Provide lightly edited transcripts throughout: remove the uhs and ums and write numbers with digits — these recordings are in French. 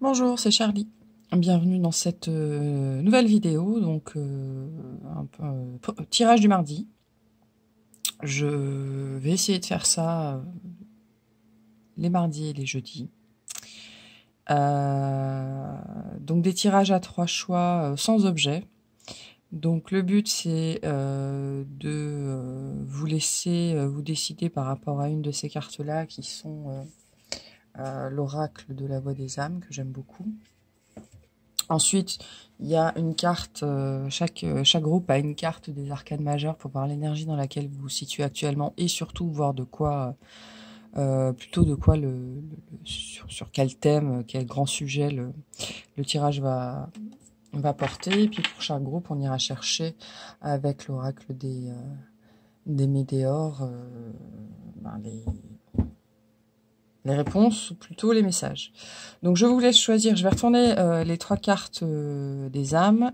Bonjour, c'est Charlie. Bienvenue dans cette nouvelle vidéo, donc tirage du mardi. Je vais essayer de faire ça les mardis et les jeudis. Donc des tirages à 3 choix sans objet. Donc le but c'est de vous laisser vous décider par rapport à une de ces cartes-là qui sont l'oracle de la voix des âmes, que j'aime beaucoup. Ensuite, il y a une carte, chaque groupe a une carte des arcanes majeures pour voir l'énergie dans laquelle vous vous situez actuellement et surtout voir de quoi, plutôt de quoi sur quel thème, quel grand sujet le tirage va porter. Et puis pour chaque groupe, on ira chercher avec l'oracle des météores les réponses ou plutôt les messages. Donc je vous laisse choisir, je vais retourner les 3 cartes des âmes.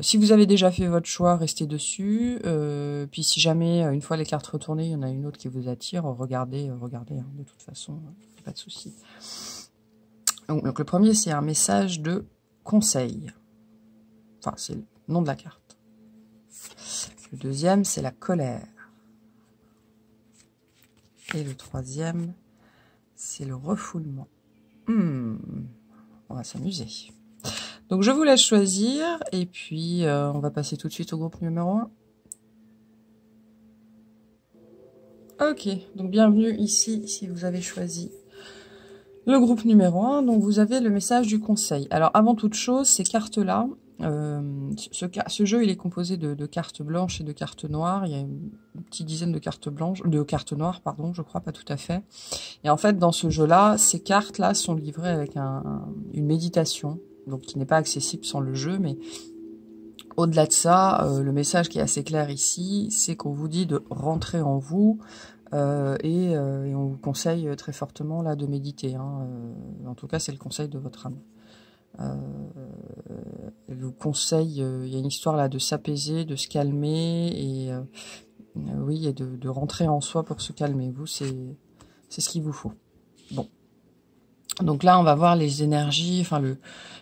Si vous avez déjà fait votre choix, restez dessus. Puis si jamais, une fois les cartes retournées, il y en a une autre qui vous attire, regardez, hein, de toute façon, pas de souci. Donc le premier, c'est un message de conseil. Enfin, c'est le nom de la carte. Le deuxième, c'est la colère. Et le troisième, c'est le refoulement. On va s'amuser. Donc je vous laisse choisir et puis on va passer tout de suite au groupe numéro 1. Ok, donc bienvenue ici si vous avez choisi le groupe numéro 1. Donc vous avez le message du conseil. Alors avant toute chose, ces cartes-là, ce jeu il est composé de cartes blanches et de cartes noires. Il y a une petite dizaine de cartes blanches, de cartes noires, pardon, je crois, pas tout à fait. Et en fait, dans ce jeu-là, ces cartes-là sont livrées avec une méditation, donc qui n'est pas accessible sans le jeu, mais au-delà de ça, le message qui est assez clair ici, c'est qu'on vous dit de rentrer en vous et on vous conseille très fortement là de méditer. En tout cas, c'est le conseil de votre âme. Elle vous conseille, il y a une histoire là de s'apaiser, de se calmer et oui, et de rentrer en soi pour se calmer. Vous, c'est ce qu'il vous faut. Bon. Donc là, on va voir les énergies, enfin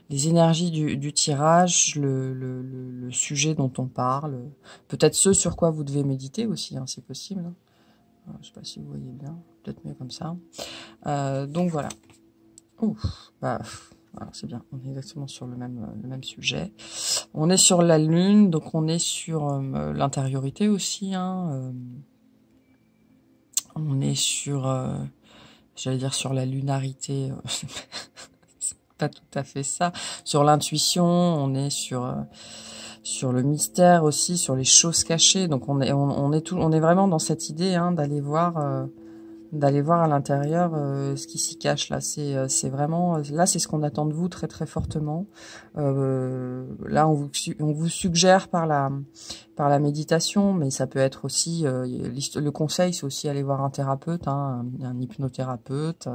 les énergies du tirage, le sujet dont on parle, peut-être ce sur quoi vous devez méditer aussi, hein, c'est possible. Hein. Je sais pas si vous voyez bien, peut-être mieux comme ça. Donc voilà. Ouf, bah, voilà, c'est bien, on est exactement sur le même sujet. On est sur la lune, donc on est sur l'intériorité aussi. Hein, on est sur, j'allais dire sur la lunarité. Pas tout à fait ça. Sur l'intuition, on est sur le mystère aussi, sur les choses cachées. Donc on est vraiment dans cette idée d'aller voir à l'intérieur ce qui s'y cache là. C'est vraiment là, c'est ce qu'on attend de vous très très fortement. Là, on vous suggère par la méditation, mais ça peut être aussi le conseil, c'est aussi aller voir un thérapeute, un hypnothérapeute,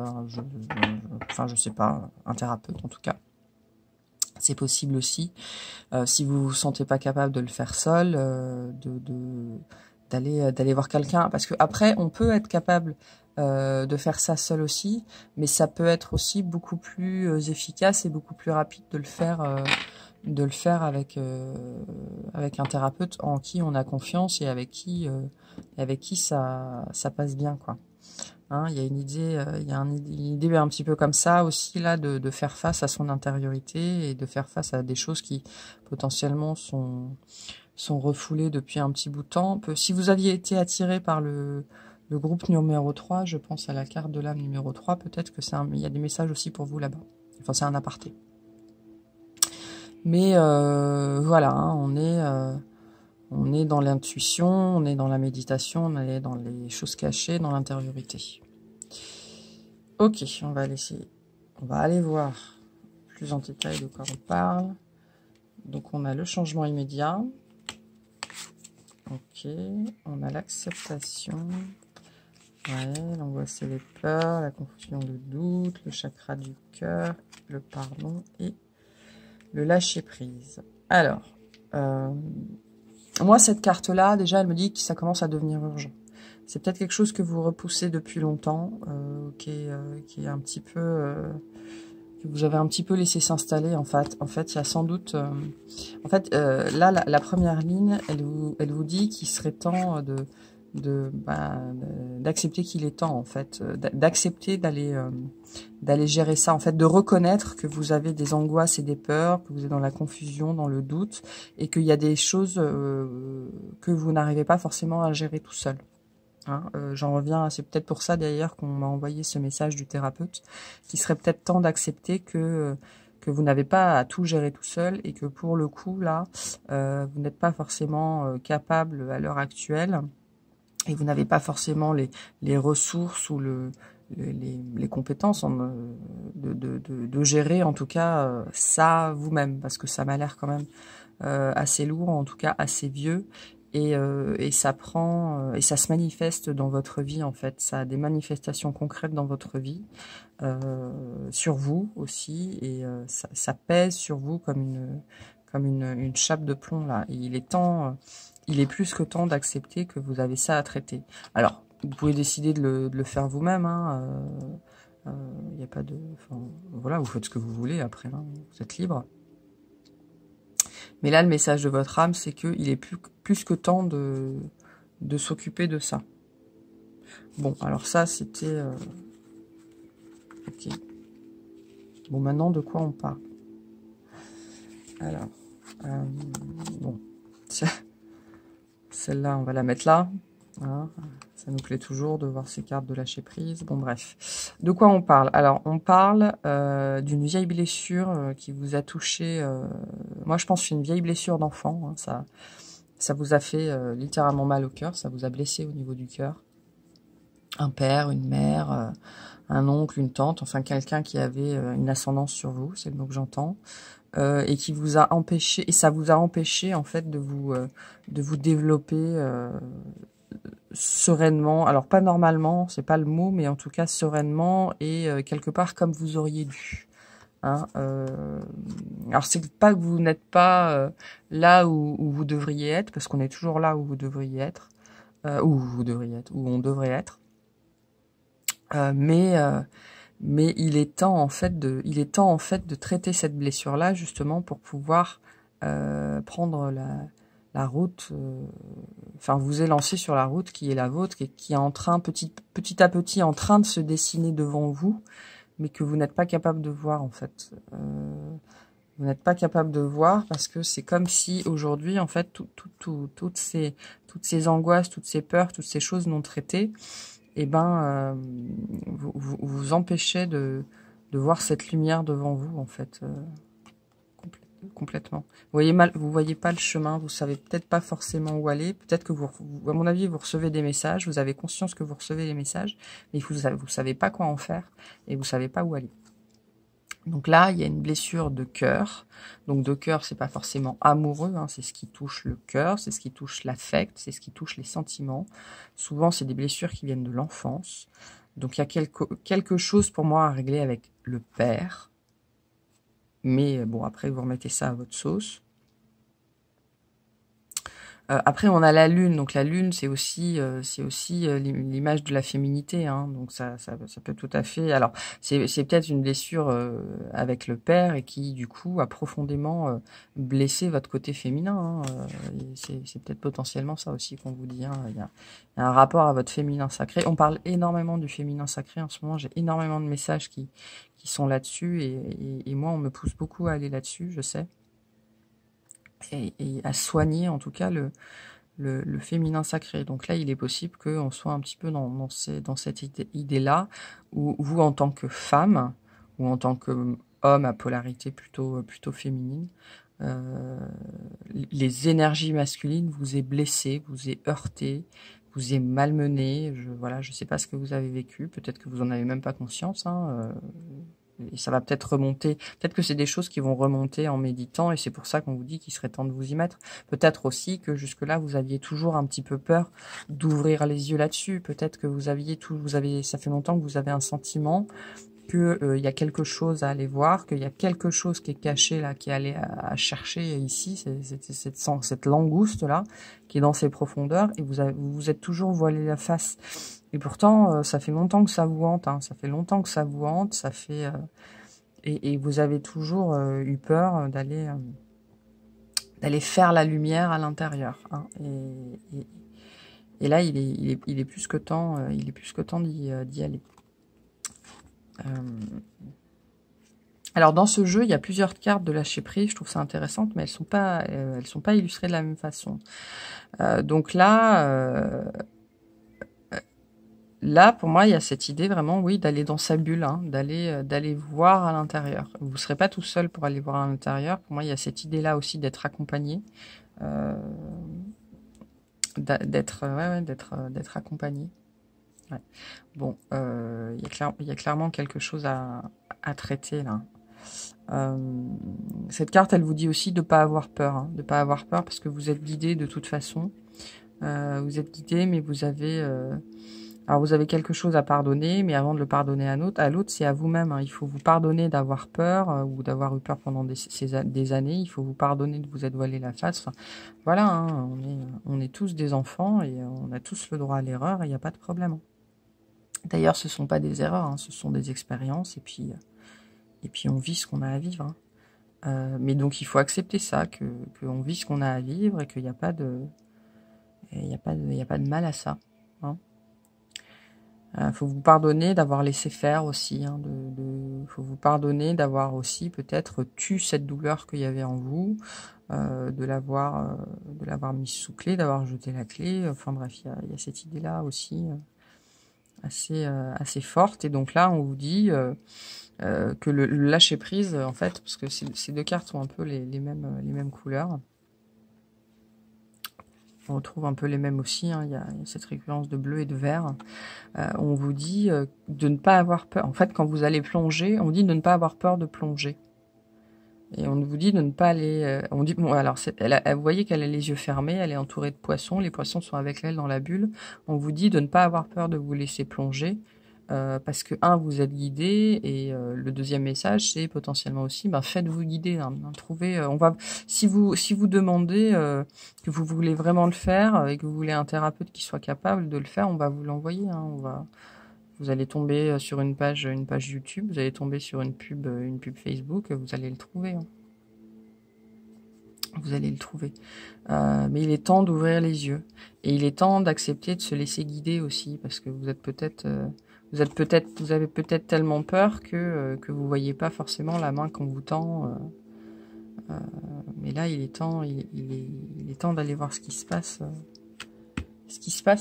je sais pas, un thérapeute en tout cas. C'est possible aussi, si vous vous sentez pas capable de le faire seul, d'aller voir quelqu'un, parce que après on peut être capable de faire ça seul aussi, mais ça peut être aussi beaucoup plus efficace et beaucoup plus rapide de le faire avec un thérapeute en qui on a confiance et avec qui ça passe bien, quoi. Il y a une idée, une idée un petit peu comme ça aussi là de faire face à son intériorité et de faire face à des choses qui potentiellement sont refoulées depuis un petit bout de temps. Si vous aviez été attiré par le groupe numéro 3, je pense à la carte de l'âme numéro 3, peut-être que il y a des messages aussi pour vous là-bas. Enfin, c'est un aparté. Mais voilà, on est dans l'intuition, on est dans la méditation, on est dans les choses cachées, dans l'intériorité. Ok, on va aller voir plus en détail de quoi on parle. Donc on a le changement immédiat. Ok, on a l'acceptation. Ouais, l'angoisse et les peurs, la confusion, le doute, le chakra du cœur, le pardon et le lâcher prise. Alors, moi cette carte-là, déjà, elle me dit que ça commence à devenir urgent. C'est peut-être quelque chose que vous repoussez depuis longtemps, qui est un petit peu que vous avez un petit peu laissé s'installer en fait. En fait, il y a sans doute... là, la première ligne, elle vous dit qu'il serait temps d'accepter qu'il est temps en fait, d'accepter d'aller gérer ça en fait, de reconnaître que vous avez des angoisses et des peurs, que vous êtes dans la confusion, dans le doute, et qu'il y a des choses que vous n'arrivez pas forcément à gérer tout seul. Hein, j'en reviens, c'est peut-être pour ça d'ailleurs qu'on m'a envoyé ce message du thérapeute, qu'il serait peut-être temps d'accepter que vous n'avez pas à tout gérer tout seul et que pour le coup là, vous n'êtes pas forcément capable à l'heure actuelle et vous n'avez pas forcément les ressources ou les compétences de gérer en tout cas ça vous-même, parce que ça m'a l'air quand même assez lourd, en tout cas assez vieux. Et ça prend et ça se manifeste dans votre vie en fait. Ça a des manifestations concrètes dans votre vie, sur vous aussi, et ça pèse sur vous comme une chape de plomb là. Et il est temps, il est plus que temps d'accepter que vous avez ça à traiter. Alors, vous pouvez décider de le faire vous-même. Il n'y a pas de, enfin, voilà, vous faites ce que vous voulez après. Hein, vous êtes libre. Mais là, le message de votre âme, c'est qu'il est plus que temps de s'occuper de ça. Bon, alors ça, c'était... ok. Bon, maintenant, de quoi on parle? Alors, bon. Celle-là, on va la mettre là. Hein. Ça nous plaît toujours de voir ces cartes de lâcher prise. Bon, bref. De quoi on parle? Alors, on parle d'une vieille blessure qui vous a touché. Moi, je pense que c'est une vieille blessure d'enfant. Hein. Ça vous a fait littéralement mal au cœur. Ça vous a blessé au niveau du cœur. Un père, une mère, un oncle, une tante. Enfin, quelqu'un qui avait une ascendance sur vous. C'est le mot que j'entends. Et qui vous a empêché, et ça vous a empêché en fait de vous développer sereinement. Alors pas normalement, c'est pas le mot, mais en tout cas sereinement et quelque part comme vous auriez dû. Hein, alors c'est pas que vous n'êtes pas là où vous devriez être, parce qu'on est toujours là où vous devriez être, où on devrait être. Mais il est temps en fait de traiter cette blessure-là justement pour pouvoir prendre la route, enfin vous élancer sur la route qui est la vôtre, qui est en train petit à petit en train de se dessiner devant vous, mais que vous n'êtes pas capable de voir en fait. Vous n'êtes pas capable de voir parce que c'est comme si aujourd'hui en fait toutes ces angoisses, toutes ces peurs, toutes ces choses non traitées, eh ben, vous empêchez de voir cette lumière devant vous, en fait, complètement. Vous voyez pas le chemin, vous savez peut-être pas forcément où aller, peut-être que à mon avis, vous recevez des messages, vous avez conscience que vous recevez les messages, mais vous savez pas quoi en faire, et vous savez pas où aller. Donc là, il y a une blessure de cœur. Donc de cœur, c'est pas forcément amoureux, hein, c'est ce qui touche le cœur, c'est ce qui touche l'affect, c'est ce qui touche les sentiments. Souvent, c'est des blessures qui viennent de l'enfance. Donc il y a quelque chose pour moi à régler avec le père. Mais bon, après, vous remettez ça à votre sauce. Après, on a la lune. Donc la lune, c'est aussi l'image de la féminité. Hein, donc ça peut tout à fait. Alors c'est peut-être une blessure avec le père et qui du coup a profondément blessé votre côté féminin. Hein, c'est peut-être potentiellement ça aussi qu'on vous dit. Hein, il y a un rapport à votre féminin sacré. On parle énormément du féminin sacré en ce moment. J'ai énormément de messages qui sont là-dessus et moi on me pousse beaucoup à aller là-dessus. Je sais. Et à soigner en tout cas le féminin sacré. Donc là, il est possible qu'on soit un petit peu dans cette idée-là, où vous, en tant que femme, ou en tant qu'homme à polarité plutôt féminine, les énergies masculines vous est blessé, vous est heurté, vous est malmené. Je sais pas ce que vous avez vécu, peut-être que vous en avez même pas conscience, hein, et ça va peut-être remonter, peut-être que c'est des choses qui vont remonter en méditant, et c'est pour ça qu'on vous dit qu'il serait temps de vous y mettre. Peut-être aussi que jusque-là, vous aviez toujours un petit peu peur d'ouvrir les yeux là-dessus. Peut-être que ça fait longtemps que vous avez un sentiment que y a quelque chose à aller voir, qu'il y a quelque chose qui est caché là, qui est allé à chercher ici, cette langouste-là, qui est dans ses profondeurs, et vous vous êtes toujours voilé la face. Et pourtant, ça fait longtemps que ça vous hante, hein, ça fait longtemps que ça vous hante, ça fait... et vous avez toujours eu peur d'aller faire la lumière à l'intérieur. Hein, et là, il est plus que temps, d'y aller. Alors dans ce jeu, il y a plusieurs cartes de lâcher prise. Je trouve ça intéressant, mais elles sont pas illustrées de la même façon. Donc là, pour moi, il y a cette idée vraiment, oui, d'aller dans sa bulle, hein, d'aller voir à l'intérieur. Vous serez pas tout seul pour aller voir à l'intérieur. Pour moi, il y a cette idée-là aussi d'être accompagné, d'être accompagné. Ouais. Bon, il y a clairement quelque chose à traiter là. Cette carte, elle vous dit aussi de pas avoir peur, hein, de pas avoir peur parce que vous êtes guidé de toute façon. Vous êtes guidé, mais vous avez quelque chose à pardonner, mais avant de le pardonner à l'autre, c'est à vous-même. Hein. Il faut vous pardonner d'avoir peur ou d'avoir eu peur pendant des années. Il faut vous pardonner de vous être voilé la face. Enfin, voilà, hein, on est tous des enfants et on a tous le droit à l'erreur et il n'y a pas de problème. D'ailleurs, ce ne sont pas des erreurs, hein, ce sont des expériences et puis on vit ce qu'on a à vivre. Hein. Mais donc il faut accepter ça, qu'on vit ce qu'on a à vivre et qu'il n'y a pas de mal à ça. Hein. Faut vous pardonner d'avoir laissé faire aussi. Hein, faut vous pardonner d'avoir aussi peut-être tué cette douleur qu'il y avait en vous, de l'avoir mise sous clé, d'avoir jeté la clé. Enfin bref, il y a cette idée-là aussi assez forte. Et donc là, on vous dit que le lâcher prise, en fait, parce que ces deux cartes sont un peu les mêmes couleurs. On retrouve un peu les mêmes aussi, hein. Il y a cette récurrence de bleu et de vert. On vous dit de ne pas avoir peur. En fait, quand vous allez plonger, on dit de ne pas avoir peur de plonger. Et on vous dit de ne pas aller... on dit, bon, alors, vous voyez qu'elle a les yeux fermés, elle est entourée de poissons, les poissons sont avec elle dans la bulle. On vous dit de ne pas avoir peur de vous laisser plonger. Parce que, vous êtes guidé, et le deuxième message, c'est potentiellement aussi, faites-vous guider. Hein, trouvez, si vous demandez que vous voulez vraiment le faire et que vous voulez un thérapeute qui soit capable de le faire, on va vous l'envoyer. Hein, vous allez tomber sur une page YouTube, vous allez tomber sur une pub Facebook, vous allez le trouver. Hein. Vous allez le trouver. Mais il est temps d'ouvrir les yeux. Et il est temps d'accepter de se laisser guider aussi, parce que vous avez peut-être tellement peur que vous voyez pas forcément la main qu'on vous tend. Mais là, il est temps d'aller voir ce qui se passe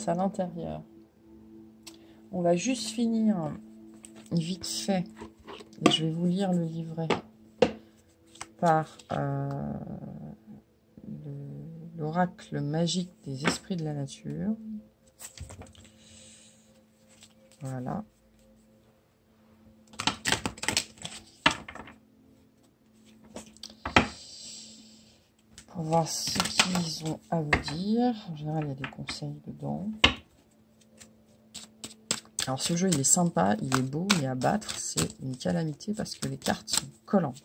à l'intérieur. On va juste finir vite fait. Et je vais vous lire le livret par l'oracle magique des esprits de la nature. Voilà. Pour voir ce qu'ils ont à vous dire. En général, il y a des conseils dedans. Alors, ce jeu, il est sympa, il est beau, mais à battre, c'est une calamité parce que les cartes sont collantes.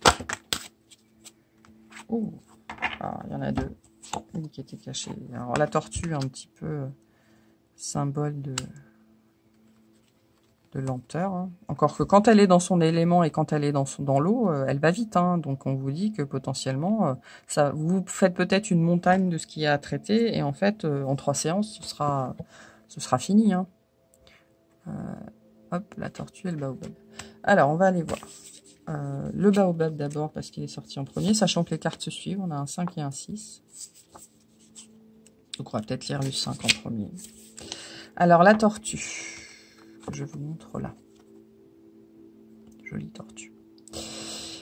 Oh, il y en a deux. Une qui était cachée. Alors, la tortue, un petit peu symbole de lenteur. Hein. Encore que quand elle est dans son élément et quand elle est dans l'eau, elle va vite. Hein. Donc on vous dit que potentiellement, vous faites peut-être une montagne de ce qu'il y a à traiter et en fait, en 3 séances, ce sera fini. Hein. Hop, la tortue et le baobab. Alors, on va aller voir. Le baobab d'abord parce qu'il est sorti en premier, sachant que les cartes se suivent. On a un 5 et un 6. Donc on va peut-être lire le 5 en premier. Alors, la tortue. Je vous montre là. Jolie tortue.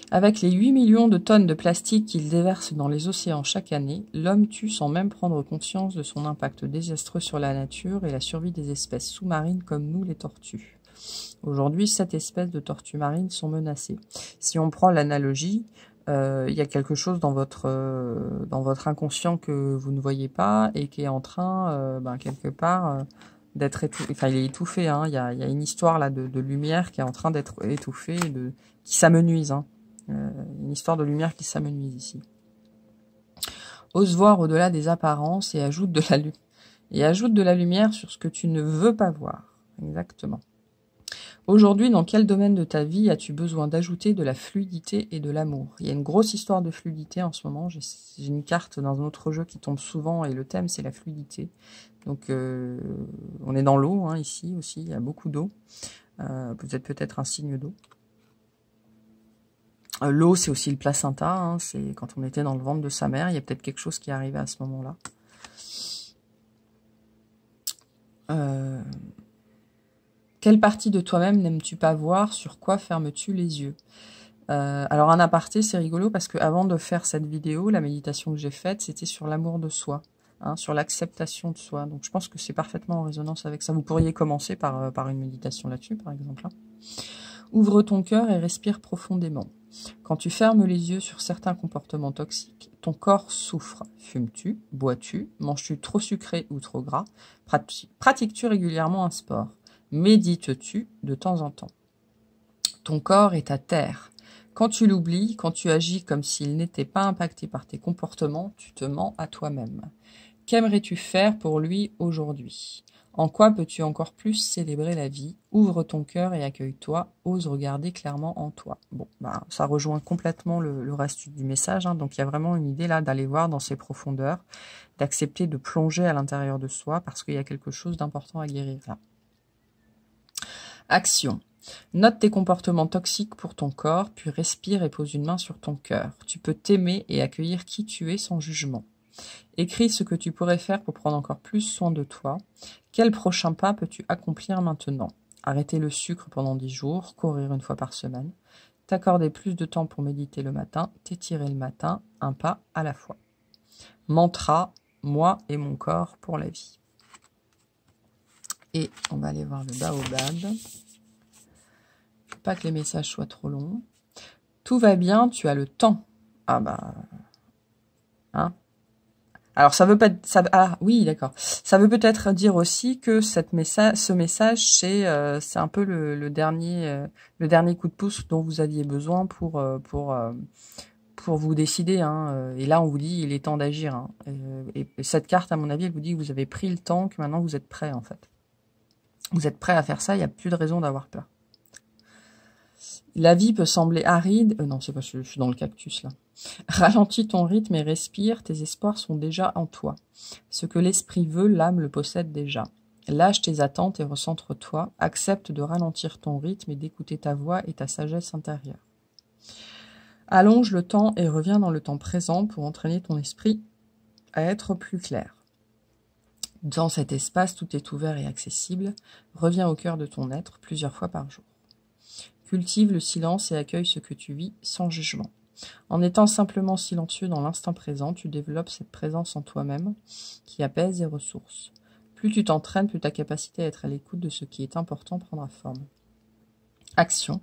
Avec les 8 millions de tonnes de plastique qu'il déverse dans les océans chaque année, l'homme tue sans même prendre conscience de son impact désastreux sur la nature et la survie des espèces sous-marines comme nous, les tortues. Aujourd'hui, 7 espèces de tortues marines sont menacées. Si on prend l'analogie, il y a quelque chose dans votre inconscient que vous ne voyez pas et qui est en train, quelque part... d'être étouffé, enfin il est étouffé, hein. Il y a une histoire là de lumière qui est en train d'être étouffée, qui s'amenuise, hein. Une histoire de lumière qui s'amenuise ici. Ose voir au-delà des apparences et ajoute de la lumière sur ce que tu ne veux pas voir. Exactement. Aujourd'hui, dans quel domaine de ta vie as-tu besoin d'ajouter de la fluidité et de l'amour? Il y a une grosse histoire de fluidité en ce moment. J'ai une carte dans un autre jeu qui tombe souvent et le thème, c'est la fluidité. Donc, on est dans l'eau, hein, ici aussi. Il y a beaucoup d'eau. Vous êtes peut-être un signe d'eau. L'eau, c'est aussi le placenta. Hein, c'est quand on était dans le ventre de sa mère. Il y a peut-être quelque chose qui est arrivé à ce moment-là. Quelle partie de toi-même n'aimes-tu pas voir? Sur quoi fermes-tu les yeux? Alors, un aparté, c'est rigolo parce que avant de faire cette vidéo, la méditation que j'ai faite, c'était sur l'amour de soi, hein, sur l'acceptation de soi. Donc, je pense que c'est parfaitement en résonance avec ça. Vous pourriez commencer par une méditation là-dessus, par exemple. Hein. Ouvre ton cœur et respire profondément. Quand tu fermes les yeux sur certains comportements toxiques, ton corps souffre. Fumes-tu? Bois-tu? Manges-tu trop sucré ou trop gras? Pratiques-tu régulièrement un sport? Médites-tu de temps en temps? Ton corps est à terre. Quand tu l'oublies, quand tu agis comme s'il n'était pas impacté par tes comportements, tu te mens à toi-même. Qu'aimerais-tu faire pour lui aujourd'hui? En quoi peux-tu encore plus célébrer la vie? Ouvre ton cœur et accueille-toi. Ose regarder clairement en toi. Bon, ça rejoint complètement le reste du message. Hein. Donc, il y a vraiment une idée là d'aller voir dans ses profondeurs, d'accepter de plonger à l'intérieur de soi parce qu'il y a quelque chose d'important à guérir là. Action. Note tes comportements toxiques pour ton corps, puis respire et pose une main sur ton cœur. Tu peux t'aimer et accueillir qui tu es sans jugement. Écris ce que tu pourrais faire pour prendre encore plus soin de toi. Quel prochain pas peux-tu accomplir maintenant? Arrêter le sucre pendant 10 jours, courir une fois par semaine, t'accorder plus de temps pour méditer le matin, t'étirer le matin, un pas à la fois. Mantra, moi et mon corps pour la vie. Et on va aller voir le baobab. Pas que les messages soient trop longs. Tout va bien, tu as le temps. Ah bah... Hein? Alors, ça veut pas... ah oui, d'accord. Ça veut peut-être dire aussi que ce message, c'est un peu le dernier coup de pouce dont vous aviez besoin pour vous décider. Hein. Et là, on vous dit, il est temps d'agir. Hein. Et cette carte, à mon avis, elle vous dit que vous avez pris le temps, que maintenant vous êtes prêt, en fait. Vous êtes prêt à faire ça, il n'y a plus de raison d'avoir peur. La vie peut sembler aride. Non, c'est pas, je suis dans le cactus là. Ralentis ton rythme et respire. Tes espoirs sont déjà en toi. Ce que l'esprit veut, l'âme le possède déjà. Lâche tes attentes et recentre-toi. Accepte de ralentir ton rythme et d'écouter ta voix et ta sagesse intérieure. Allonge le temps et reviens dans le temps présent pour entraîner ton esprit à être plus clair. Dans cet espace, tout est ouvert et accessible. Reviens au cœur de ton être plusieurs fois par jour. Cultive le silence et accueille ce que tu vis sans jugement. En étant simplement silencieux dans l'instant présent, tu développes cette présence en toi-même qui apaise et ressource. Plus tu t'entraînes, plus ta capacité à être à l'écoute de ce qui est important prendra forme. Action.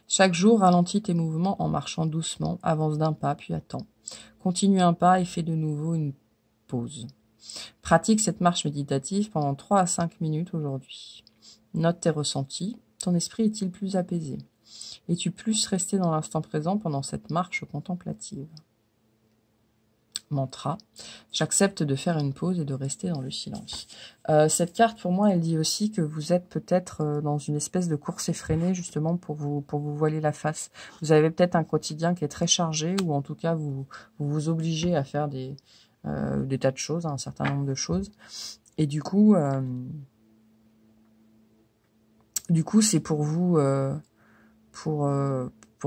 Chaque jour, ralentis tes mouvements en marchant doucement, avance d'un pas, puis attends. Continue un pas et fais de nouveau une pause. Pratique cette marche méditative pendant 3 à 5 minutes aujourd'hui. Note tes ressentis. Ton esprit est-il plus apaisé? Es-tu plus resté dans l'instant présent pendant cette marche contemplative? Mantra. J'accepte de faire une pause et de rester dans le silence. Cette carte, pour moi, elle dit aussi que vous êtes peut-être dans une espèce de course effrénée, justement, pour vous voiler la face. Vous avez peut-être un quotidien qui est très chargé, ou en tout cas, vous obligez à faire des tas de choses, un certain nombre de choses. Et du coup, c'est pour vous... pour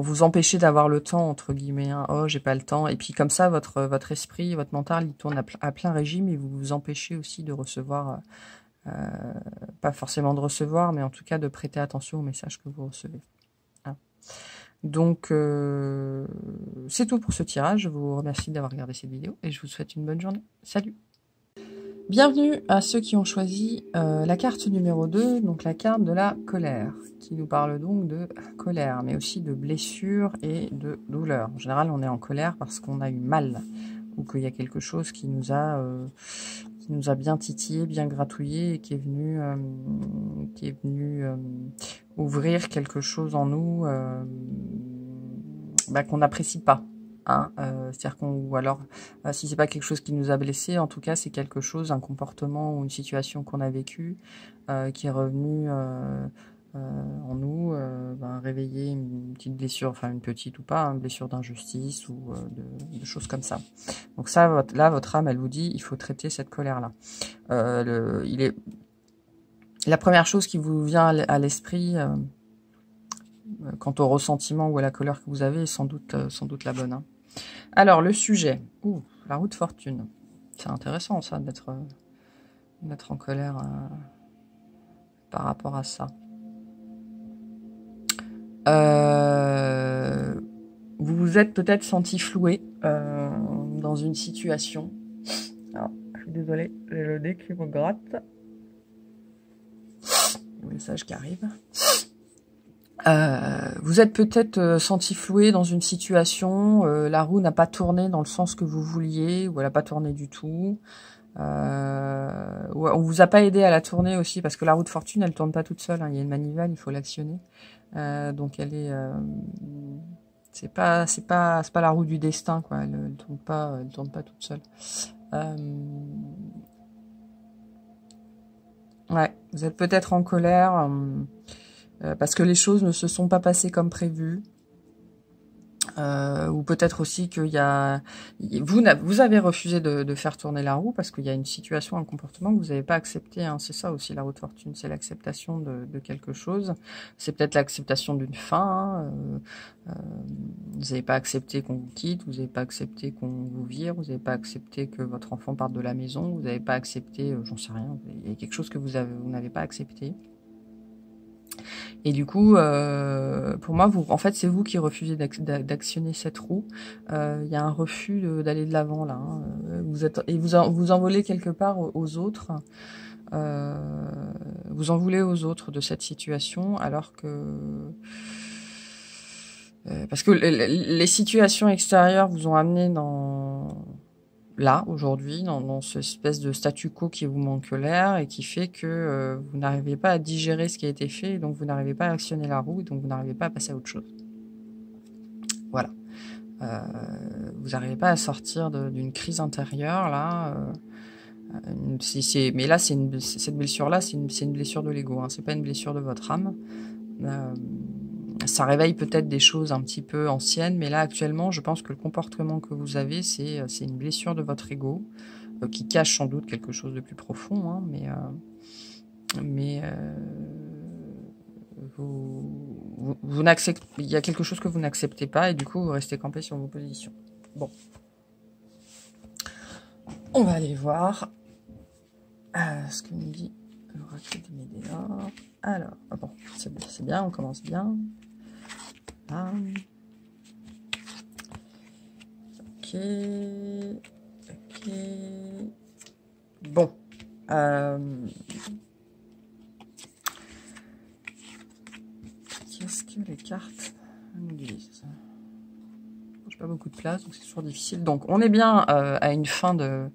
vous empêcher d'avoir le temps, entre guillemets, hein. Oh, j'ai pas le temps. Et puis comme ça, votre esprit, votre mental, il tourne à plein régime et vous vous empêchez aussi de recevoir, pas forcément de recevoir, mais en tout cas de prêter attention aux messages que vous recevez. Hein. Donc, c'est tout pour ce tirage. Je vous remercie d'avoir regardé cette vidéo et je vous souhaite une bonne journée. Salut! Bienvenue à ceux qui ont choisi la carte numéro 2, donc la carte de la colère, qui nous parle donc de colère, mais aussi de blessure et de douleur. En général, on est en colère parce qu'on a eu mal, ou qu'il y a quelque chose qui nous a bien titillé, bien gratouillé, et qui est venu ouvrir quelque chose en nous qu'on n'apprécie pas. Hein, c'est-à-dire ou alors si c'est pas quelque chose qui nous a blessé, en tout cas c'est quelque chose, un comportement ou une situation qu'on a vécu qui est revenu en nous réveiller une petite blessure, enfin une petite ou pas, une blessure d'injustice ou de choses comme ça. Donc ça, là, votre âme, elle vous dit, il faut traiter cette colère-là. La première chose qui vous vient à l'esprit quant au ressentiment ou à la colère que vous avez est sans doute la bonne. Hein. Alors, le sujet. Ouh, la roue de fortune. C'est intéressant, ça, d'être en colère par rapport à ça. Vous vous êtes peut-être senti floué dans une situation. Alors, je suis désolée, j'ai le nez qui me gratte. Le message qui arrive. Vous êtes peut-être senti floué dans une situation. La roue n'a pas tourné dans le sens que vous vouliez, ou elle n'a pas tourné du tout. On vous a pas aidé à la tourner aussi, parce que la roue de fortune, elle tourne pas toute seule. Hein. Il y a une manivelle, il faut l'actionner. Donc elle est, c'est pas la roue du destin, quoi. Elle tourne pas toute seule. Ouais, vous êtes peut-être en colère parce que les choses ne se sont pas passées comme prévu. Ou peut-être aussi qu'il y a... Vous avez refusé de faire tourner la roue parce qu'il y a une situation, un comportement que vous n'avez pas accepté. Hein. C'est ça aussi la roue de fortune, c'est l'acceptation de quelque chose. C'est peut-être l'acceptation d'une fin. Vous n'avez pas accepté qu'on vous quitte, vous n'avez pas accepté qu'on vous vire, vous n'avez pas accepté que votre enfant parte de la maison, vous n'avez pas accepté, j'en sais rien, il y a quelque chose que vous n'avez pas accepté. Et du coup, pour moi, en fait, c'est vous qui refusez d'actionner cette roue. Il y a un refus d'aller de l'avant là. Hein. Vous en voulez quelque part aux autres. Vous en voulez aux autres de cette situation, alors que parce que les situations extérieures vous ont amené là, aujourd'hui, dans cette espèce de statu quo qui vous manque l'air et qui fait que vous n'arrivez pas à digérer ce qui a été fait, et donc vous n'arrivez pas à actionner la roue, et donc vous n'arrivez pas à passer à autre chose. Voilà. Vous n'arrivez pas à sortir d'une crise intérieure, là. Mais là, cette blessure-là, c'est une blessure de l'ego, hein, c'est pas une blessure de votre âme. Ça réveille peut-être des choses un petit peu anciennes, mais là actuellement, je pense que le comportement que vous avez, c'est une blessure de votre ego qui cache sans doute quelque chose de plus profond, hein, mais vous n'acceptez, il y a quelque chose que vous n'acceptez pas et du coup vous restez campé sur vos positions. Bon, on va aller voir ce que nous dit l'oracle des Médéors. Alors, bon, c'est bien, on commence bien. Ah. Ok. Bon. Qu'est-ce que les cartes nous disent? J'ai pas beaucoup de place, donc c'est toujours difficile. Donc, on est bien à une fin de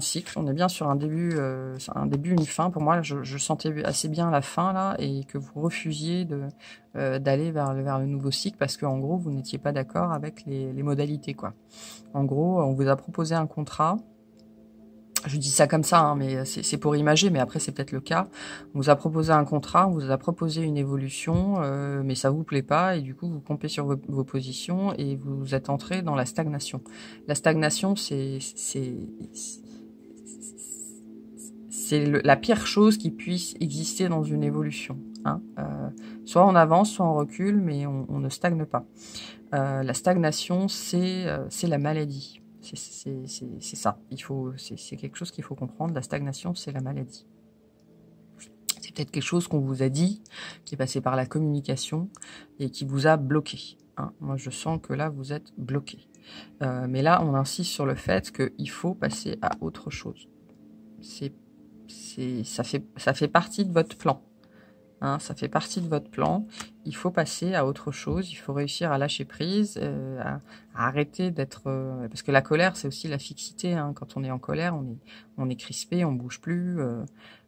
cycle. On est bien sur un début, une fin. Pour moi, je sentais assez bien la fin là, et que vous refusiez d'aller vers le nouveau cycle parce qu'en gros, vous n'étiez pas d'accord avec les modalités, quoi. En gros, on vous a proposé un contrat. Je dis ça comme ça, hein, mais c'est pour imager, mais après c'est peut-être le cas. On vous a proposé un contrat, on vous a proposé une évolution, mais ça vous plaît pas, et du coup vous campez sur vos positions et vous êtes entré dans la stagnation. La stagnation, c'est la pire chose qui puisse exister dans une évolution. Hein. Soit on avance, soit on recule, mais on ne stagne pas. La stagnation, c'est la maladie. C'est ça. C'est quelque chose qu'il faut comprendre. La stagnation, c'est la maladie. C'est peut-être quelque chose qu'on vous a dit, qui est passé par la communication et qui vous a bloqué. Hein. Moi, je sens que là, vous êtes bloqué. Mais là, on insiste sur le fait qu'il faut passer à autre chose. Ça fait partie de votre plan. Hein, ça fait partie de votre plan. Il faut passer à autre chose. Il faut réussir à lâcher prise, à arrêter d'être... parce que la colère, c'est aussi la fixité. Hein. Quand on est en colère, on est crispé, on bouge plus.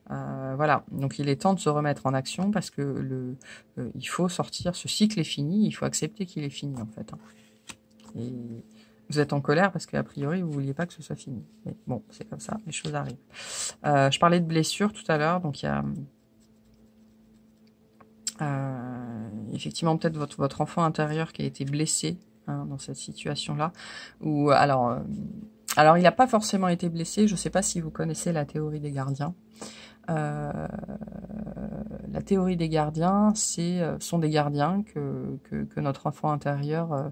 Voilà. Donc il est temps de se remettre en action parce que il faut sortir. Ce cycle est fini. Il faut accepter qu'il est fini, en fait. Hein. Et vous êtes en colère parce qu'a priori, vous vouliez pas que ce soit fini. Mais bon, c'est comme ça. Les choses arrivent. Je parlais de blessures tout à l'heure. Donc il effectivement peut-être votre enfant intérieur qui a été blessé dans cette situation-là. Ou alors il n'a pas forcément été blessé. Je ne sais pas si vous connaissez la théorie des gardiens. La théorie des gardiens, sont des gardiens que notre enfant intérieur,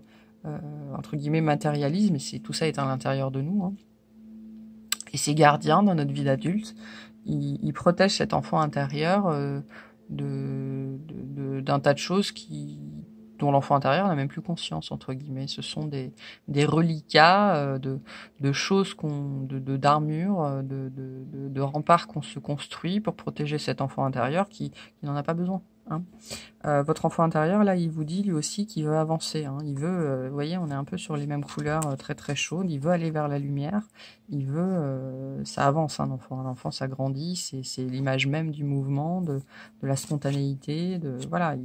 entre guillemets, matérialise, mais tout ça est à l'intérieur de nous. Et ces gardiens, dans notre vie d'adulte, ils protègent cet enfant intérieur d'un tas de choses dont l'enfant intérieur n'a même plus conscience, entre guillemets. Ce sont des reliquats de choses d'armure, de remparts qu'on se construit pour protéger cet enfant intérieur qui n'en a pas besoin. Votre enfant intérieur, là, il vous dit lui aussi qu'il veut avancer. Il veut, vous voyez, on est un peu sur les mêmes couleurs très très chaudes. Il veut aller vers la lumière. Il veut, ça avance, un enfant. Un enfant, ça grandit. C'est l'image même du mouvement, de la spontanéité. Voilà,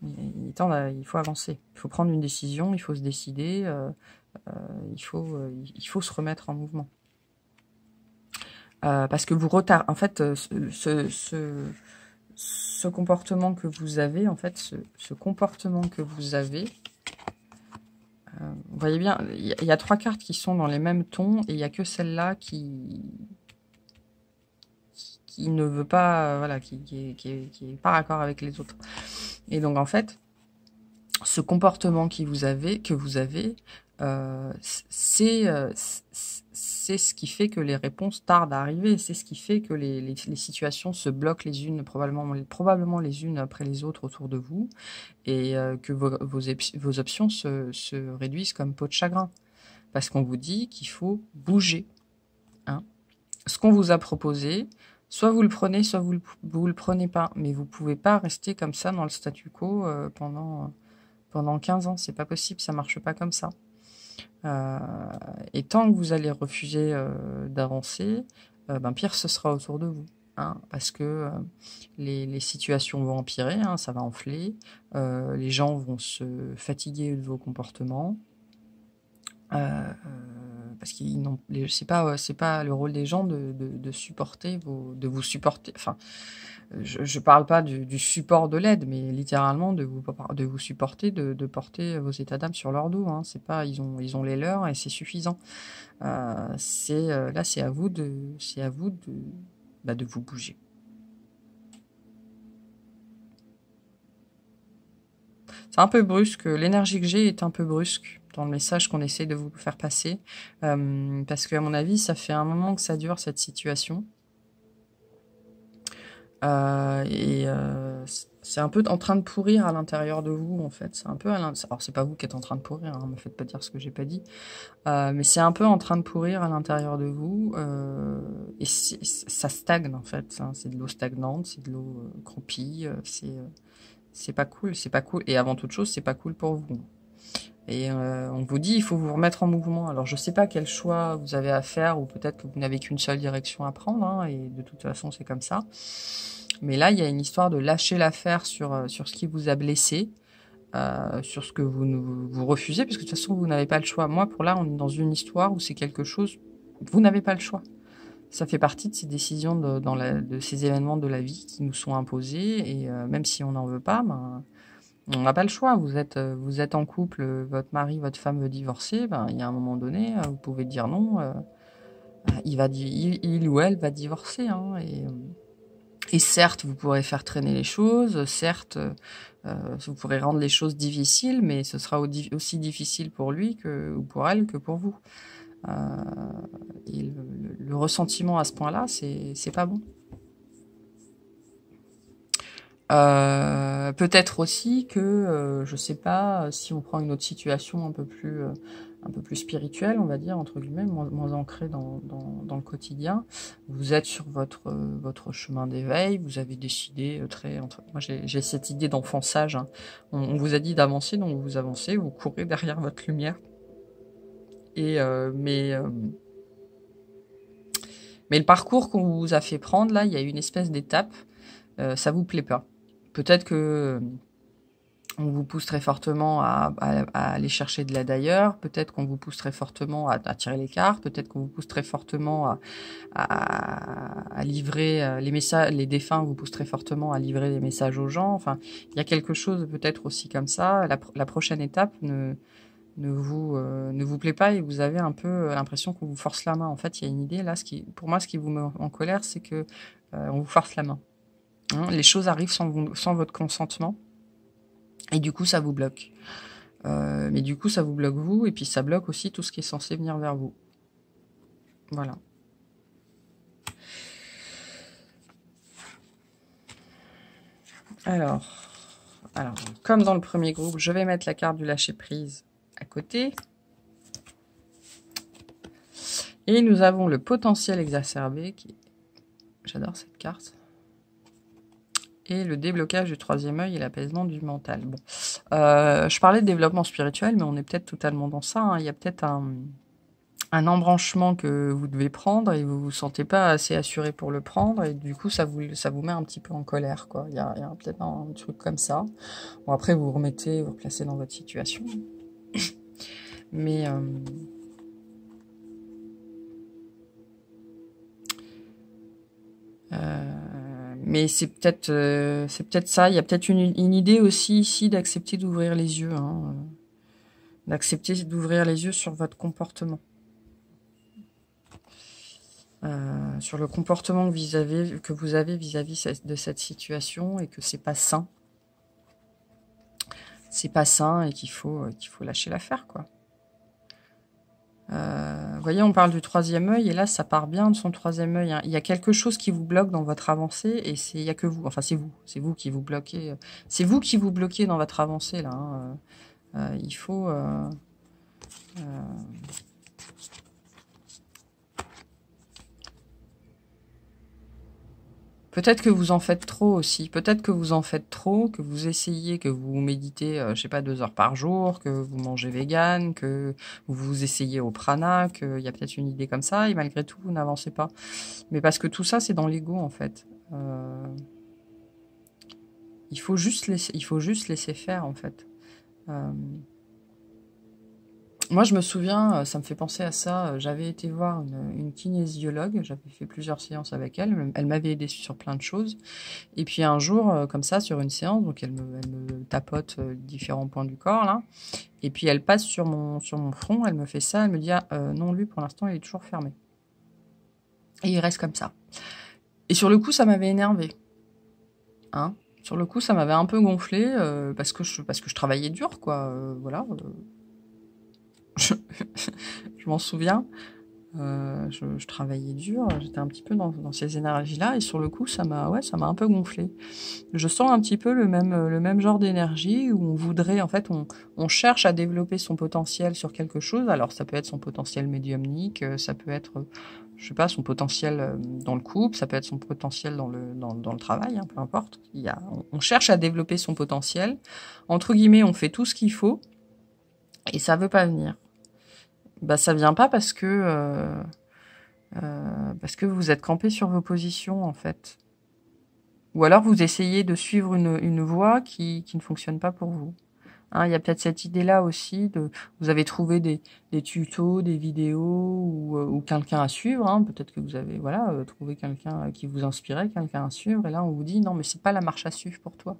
il faut avancer. Il faut prendre une décision. Il faut se décider. Il faut se remettre en mouvement. Parce que vous retardez. En fait, ce comportement que vous avez, en fait, ce comportement que vous avez, vous voyez bien, il y a 3 cartes qui sont dans les mêmes tons, et il n'y a que celle-là qui ne veut pas, voilà, qui est pas raccord avec les autres. Et donc, en fait, ce comportement que vous avez, c'est ce qui fait que les réponses tardent à arriver. C'est ce qui fait que les situations se bloquent les unes, probablement les unes après les autres autour de vous, et que vos options se réduisent comme peau de chagrin. Parce qu'on vous dit qu'il faut bouger. Ce qu'on vous a proposé, soit vous le prenez, soit vous le prenez pas. Mais vous pouvez pas rester comme ça dans le statu quo pendant 15 ans. C'est pas possible, ça marche pas comme ça. Et tant que vous allez refuser d'avancer, pire ce sera autour de vous. Parce que les situations vont empirer, ça va enfler, les gens vont se fatiguer de vos comportements, parce qu'ils n'ont, c'est pas le rôle des gens de supporter de vous supporter. Enfin, je parle pas du support de l'aide, mais littéralement de vous supporter, de porter vos états d'âme sur leur dos. C'est pas, ils ont les leurs et c'est suffisant. Là, c'est à vous de vous bouger. C'est un peu brusque. L'énergie que j'ai est un peu brusque dans le message qu'on essaie de vous faire passer, parce qu'à mon avis, ça fait un moment que ça dure cette situation. C'est un peu en train de pourrir à l'intérieur de vous, en fait. C'est un peu alors c'est pas vous qui êtes en train de pourrir, me faites pas dire ce que j'ai pas dit, mais c'est un peu en train de pourrir à l'intérieur de vous, et ça stagne, en fait. C'est de l'eau stagnante, c'est de l'eau croupie, c'est pas cool, et avant toute chose, c'est pas cool pour vous. Et on vous dit, il faut vous remettre en mouvement. Alors, je sais pas quel choix vous avez à faire, ou peut-être que vous n'avez qu'une seule direction à prendre, et de toute façon, c'est comme ça. Mais là, il y a une histoire de lâcher l'affaire sur ce qui vous a blessé, sur ce que vous refusez, parce que de toute façon, vous n'avez pas le choix. Moi, pour là, on est dans une histoire où c'est quelque chose, vous n'avez pas le choix. Ça fait partie de ces décisions, de ces événements de la vie qui nous sont imposés, et même si on n'en veut pas, on n'a pas le choix. Vous êtes en couple, votre mari, votre femme veut divorcer, il y a un moment donné, vous pouvez dire non, il ou elle va divorcer, et certes, vous pourrez faire traîner les choses, certes, vous pourrez rendre les choses difficiles, mais ce sera aussi difficile pour lui ou pour elle que pour vous. Et le ressentiment à ce point-là, c'est pas bon. Peut-être aussi que, je sais pas, si on prend une autre situation un peu plus spirituelle, on va dire, entre guillemets, moins ancrée dans le quotidien, vous êtes sur votre chemin d'éveil, vous avez décidé moi j'ai cette idée d'enfançage, on vous a dit d'avancer, donc vous avancez, vous courez derrière votre lumière, et mais le parcours qu'on vous a fait prendre, là, il y a une espèce d'étape, ça vous plaît pas. Peut-être que On vous pousse très fortement à aller chercher de l'aide ailleurs. Peut-être qu'on vous pousse très fortement à tirer les cartes. Peut-être qu'on vous pousse très fortement à livrer les messages. Les défunts vous poussent très fortement à livrer des messages aux gens. Enfin, il y a quelque chose peut-être aussi comme ça. La prochaine étape ne vous plaît pas et vous avez un peu l'impression qu'on vous force la main. En fait, il y a une idée là. Pour moi, ce qui vous met en colère, c'est que on vous force la main. Hein, les choses arrivent sans votre consentement. Et du coup, ça vous bloque. Mais du coup, ça vous bloque vous, et puis ça bloque aussi tout ce qui est censé venir vers vous. Voilà. Alors, comme dans le premier groupe, je vais mettre la carte du lâcher-prise à côté. Et nous avons le potentiel exacerbé, j'adore cette carte. Et le déblocage du troisième œil et l'apaisement du mental. Bon, je parlais de développement spirituel, mais on est peut-être totalement dans ça. Hein. Il y a peut-être un embranchement que vous devez prendre et vous vous sentez pas assez assuré pour le prendre et du coup ça vous met un petit peu en colère, quoi. Il y a peut-être un truc comme ça. Bon, après vous vous replacez dans votre situation. Mais c'est peut-être ça. Il y a peut-être une idée aussi ici d'accepter d'ouvrir les yeux, hein, d'accepter d'ouvrir les yeux sur votre comportement, sur le comportement que vous avez vis-à-vis de cette situation et que c'est pas sain. C'est pas sain et qu'il faut lâcher l'affaire, quoi. Vous voyez, on parle du troisième œil et là, ça part bien de son troisième œil. Hein. Il y a quelque chose qui vous bloque dans votre avancée et il y a que vous. Enfin, c'est vous qui vous bloquez. C'est vous qui vous bloquez dans votre avancée là. Hein. Il faut. Peut-être que vous en faites trop aussi. Peut-être que vous en faites trop, que vous essayez, que vous méditez, je sais pas, 2 heures par jour, que vous mangez vegan, que vous essayez au prana, qu'il y a peut-être une idée comme ça, et malgré tout, vous n'avancez pas. Mais parce que tout ça, c'est dans l'ego, en fait. Il faut juste laisser faire, en fait. Moi, je me souviens, ça me fait penser à ça, j'avais été voir une kinésiologue, j'avais fait plusieurs séances avec elle, elle m'avait aidé sur plein de choses. Et puis un jour, comme ça, sur une séance, donc elle me tapote différents points du corps, là, et puis elle passe sur mon front, elle me fait ça, elle me dit « Ah, non, lui, pour l'instant, il est toujours fermé. » Et il reste comme ça. Et sur le coup, ça m'avait énervé. Hein, sur le coup, ça m'avait un peu gonflé, parce que je travaillais dur, quoi, voilà. Je m'en souviens. Je travaillais dur, j'étais un petit peu dans ces énergies-là, et sur le coup, ça m'a un peu gonflé. Je sens un petit peu le même genre d'énergie où on voudrait, en fait, on cherche à développer son potentiel sur quelque chose. Alors, ça peut être son potentiel médiumnique, ça peut être, je sais pas, son potentiel dans le couple, ça peut être son potentiel dans le travail, hein, peu importe. On cherche à développer son potentiel. Entre guillemets, on fait tout ce qu'il faut, et ça veut pas venir. Bah, ça vient pas parce que vous êtes campé sur vos positions, en fait. Ou alors vous essayez de suivre une voie qui ne fonctionne pas pour vous. Hein, il y a peut-être cette idée-là aussi vous avez trouvé des tutos, des vidéos ou quelqu'un à suivre. Hein, peut-être que vous avez trouvé quelqu'un qui vous inspirait, quelqu'un à suivre, et là on vous dit non mais c'est pas la marche à suivre pour toi.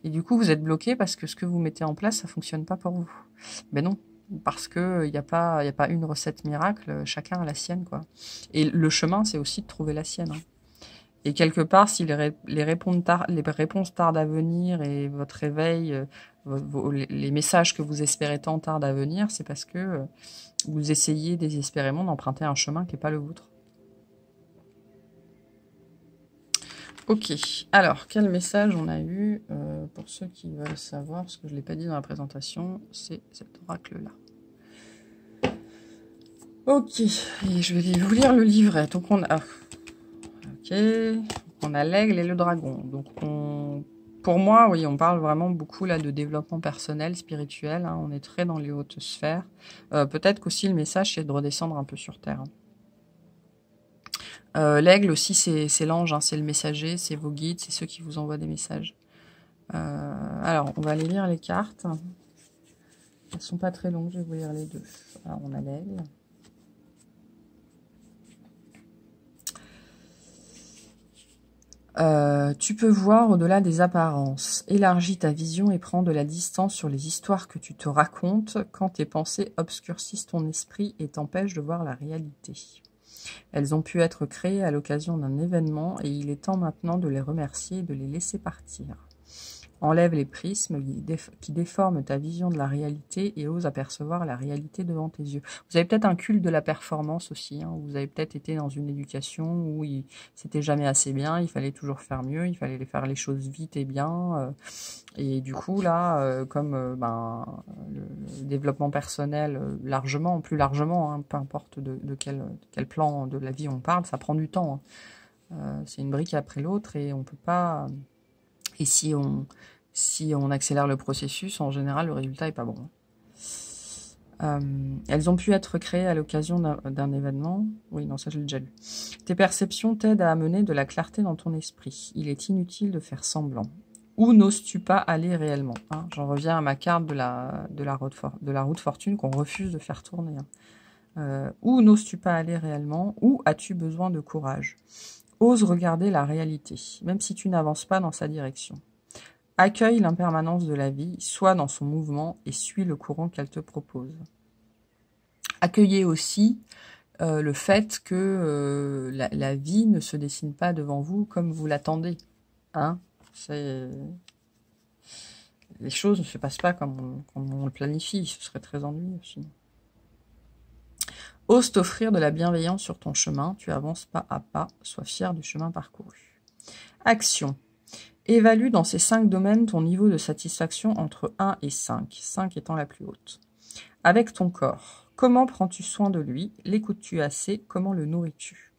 Et du coup vous êtes bloqué parce que ce que vous mettez en place ça fonctionne pas pour vous. Mais non. Parce que il y a pas une recette miracle, chacun a la sienne, quoi. Et le chemin, c'est aussi de trouver la sienne. Hein. Et quelque part, si les réponses tardent à venir et votre réveil, les messages que vous espérez tant tardent à venir, c'est parce que vous essayez désespérément d'emprunter un chemin qui n'est pas le vôtre. Ok, alors, quel message on a eu pour ceux qui veulent savoir, parce que je ne l'ai pas dit dans la présentation, c'est cet oracle-là. Ok, et je vais vous lire le livret. Donc on a... Ok, on a l'aigle et le dragon. Donc pour moi, oui, on parle vraiment beaucoup là de développement personnel, spirituel. Hein, on est très dans les hautes sphères. Peut-être qu'aussi le message, c'est de redescendre un peu sur Terre. L'aigle aussi, c'est l'ange, hein, c'est le messager, c'est vos guides, c'est ceux qui vous envoient des messages. Alors, on va aller lire les cartes. Elles sont pas très longues, je vais vous lire les deux. Alors, on a l'aigle. Tu peux voir au-delà des apparences. Élargis ta vision et prends de la distance sur les histoires que tu te racontes quand tes pensées obscurcissent ton esprit et t'empêchent de voir la réalité. Elles ont pu être créées à l'occasion d'un événement et il est temps maintenant de les remercier et de les laisser partir. Enlève les prismes qui déforment ta vision de la réalité et ose apercevoir la réalité devant tes yeux. Vous avez peut-être un culte de la performance aussi. Hein. Vous avez peut-être été dans une éducation où c'était jamais assez bien, il fallait toujours faire mieux, il fallait faire les choses vite et bien. Et du coup, là, comme le développement personnel, plus largement, hein, peu importe de quel plan de la vie on parle, ça prend du temps. Hein. C'est une brique après l'autre et on peut pas... Et si on accélère le processus, en général, le résultat n'est pas bon. Elles ont pu être créées à l'occasion d'un événement. Oui, non, ça, je l'ai déjà lu. Tes perceptions t'aident à amener de la clarté dans ton esprit. Il est inutile de faire semblant. Où n'oses-tu pas aller réellement, hein? J'en reviens à ma carte de la route fortune qu'on refuse de faire tourner. Hein. Où n'oses-tu pas aller réellement? Où as-tu besoin de courage? Ose regarder la réalité, même si tu n'avances pas dans sa direction. Accueille l'impermanence de la vie, sois dans son mouvement et suis le courant qu'elle te propose. Accueillez aussi le fait que la vie ne se dessine pas devant vous comme vous l'attendez. Hein? Les choses ne se passent pas comme on le planifie, ce serait très ennuyeux sinon. Ose t'offrir de la bienveillance sur ton chemin, tu avances pas à pas, sois fier du chemin parcouru. Action. Évalue dans ces 5 domaines ton niveau de satisfaction entre 1 et 5, 5 étant la plus haute. Avec ton corps, comment prends-tu soin de lui? L'écoutes-tu assez? Comment le nourris-tu?